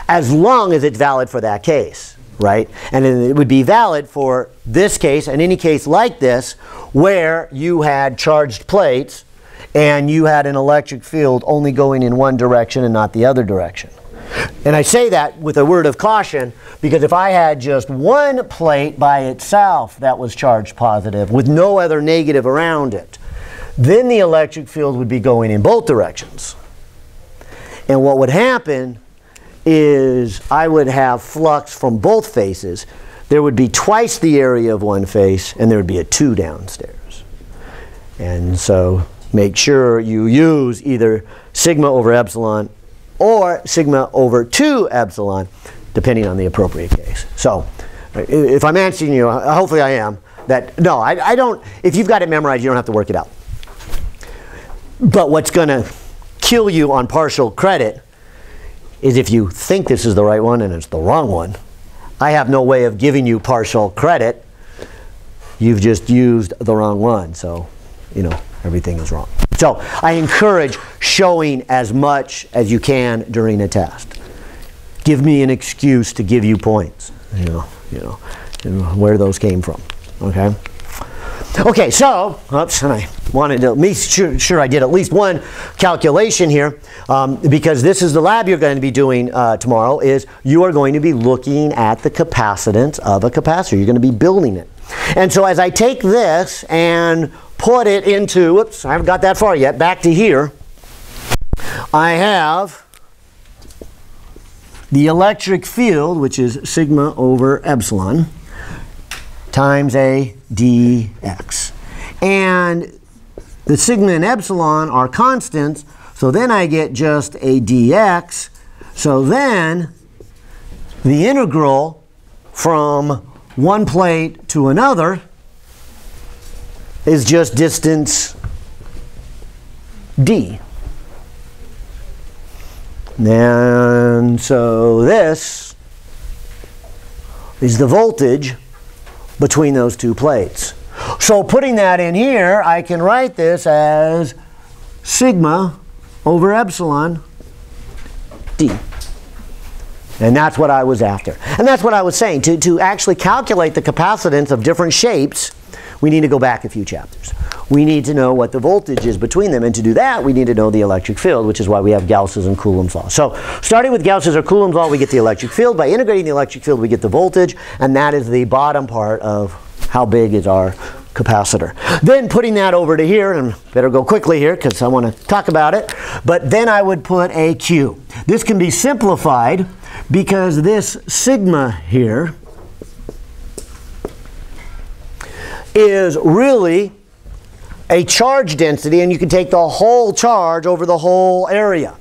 As long as it's valid for that case, right? And it would be valid for this case and any case like this where you had charged plates and you had an electric field only going in one direction and not the other direction. And I say that with a word of caution, because if I had just one plate by itself that was charged positive with no other negative around it, then the electric field would be going in both directions. And what would happen is I would have flux from both faces. There would be twice the area of one face, and there would be a 2 downstairs. And so make sure you use either sigma over epsilon or sigma over 2 epsilon, depending on the appropriate case. So if I'm answering you, hopefully I am, that no, I don't, if you've got it memorized, you don't have to work it out. But what's going to kill you on partial credit is if you think this is the right one and it's the wrong one. I have no way of giving you partial credit. You've just used the wrong one. So, you know, everything is wrong. So I encourage showing as much as you can during a test. Give me an excuse to give you points, you know, where those came from, okay? Okay, so, oops, and I wanted to make sure I did at least one calculation here, because this is the lab you're going to be doing tomorrow, is you are going to be looking at the capacitance of a capacitor. You're going to be building it. And so as I take this and put it into, whoops, I haven't got that far yet, back to here, I have the electric field, which is sigma over epsilon, times a dx. And the sigma and epsilon are constants, so then I get just a dx. So then the integral from one plate to another is just distance d. And so this is the voltage between those two plates. So putting that in here, I can write this as sigma over epsilon d. And that's what I was after. And that's what I was saying. To actually calculate the capacitance of different shapes, we need to go back a few chapters. We need to know what the voltage is between them. And to do that, we need to know the electric field, which is why we have Gauss's and Coulomb's law. So starting with Gauss's or Coulomb's law, we get the electric field. By integrating the electric field, we get the voltage. And that is the bottom part of how big is our capacitor. Then putting that over to here, and better go quickly here because I want to talk about it. But then I would put a Q. This can be simplified because this sigma here is really a charge density, and you can take the whole charge over the whole area.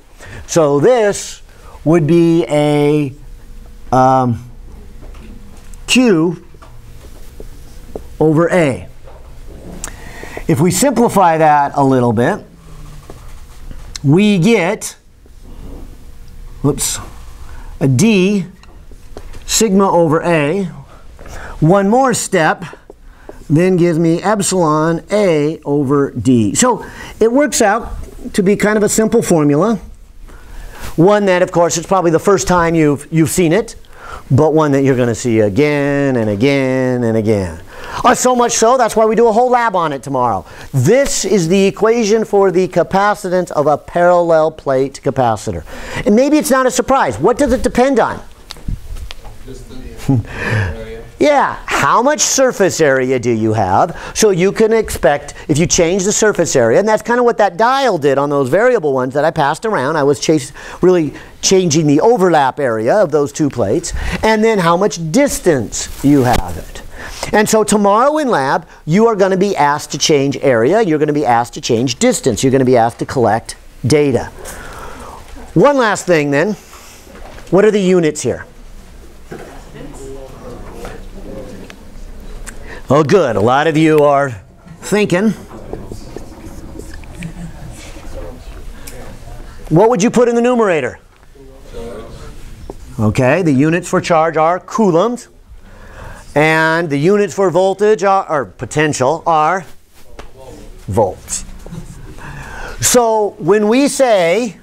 So this would be a Q over A. If we simplify that a little bit, we get, whoops, a D sigma over A. One more step then gives me epsilon A over D. So it works out to be kind of a simple formula. One that, of course, it's probably the first time you've seen it, but one that you're going to see again and again and again. So much so, that's why we do a whole lab on it tomorrow. This is the equation for the capacitance of a parallel plate capacitor. And maybe it's not a surprise. What does it depend on? Yeah, how much surface area do you have? So you can expect, if you change the surface area, and that's kind of what that dial did on those variable ones that I passed around. I was really changing the overlap area of those two plates, and then how much distance you have it. And so tomorrow in lab, you are going to be asked to change area. You're going to be asked to change distance. You're going to be asked to collect data. One last thing then. What are the units here? Oh, good. A lot of you are thinking. What would you put in the numerator? Okay, the units for charge are coulombs. And the units for voltage or potential are volts. So when we say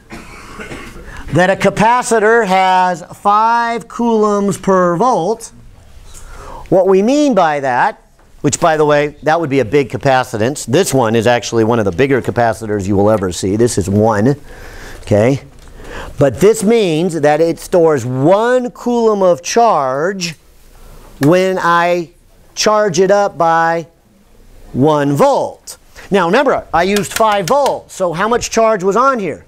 that a capacitor has 5 coulombs per volt, what we mean by that which by the way, that would be a big capacitance. This one is actually one of the bigger capacitors you will ever see. This is 1, okay? But this means that it stores 1 coulomb of charge when I charge it up by 1 volt. Now remember, I used 5 volts, so how much charge was on here?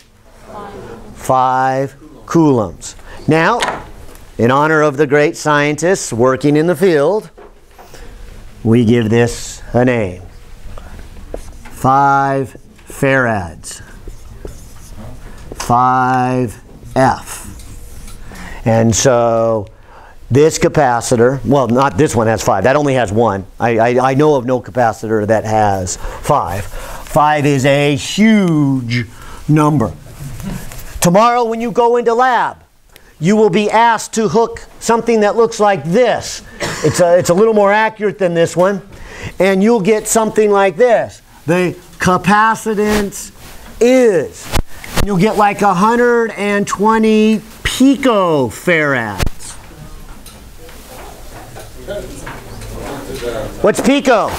5 coulombs. Now, in honor of the great scientists working in the field, we give this a name. 5 farads. 5F. And so this capacitor, well, not this one has 5. That only has 1. I know of no capacitor that has 5. 5 is a huge number. Tomorrow when you go into lab, you will be asked to hook something that looks like this. It's a little more accurate than this one. And you'll get something like this. The capacitance is. You'll get like 120 picofarads. What's pico?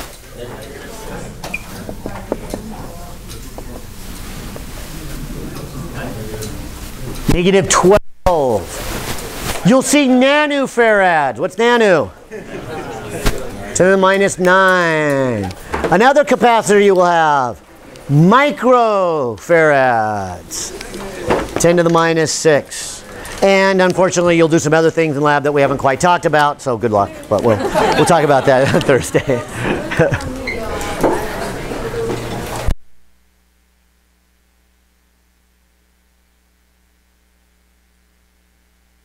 Negative 12. You'll see nanofarads. What's nano? 10 to the minus 9. Another capacitor you will have. Microfarads. 10 to the minus 6. And unfortunately, you'll do some other things in lab that we haven't quite talked about, so good luck. But we'll talk about that on Thursday.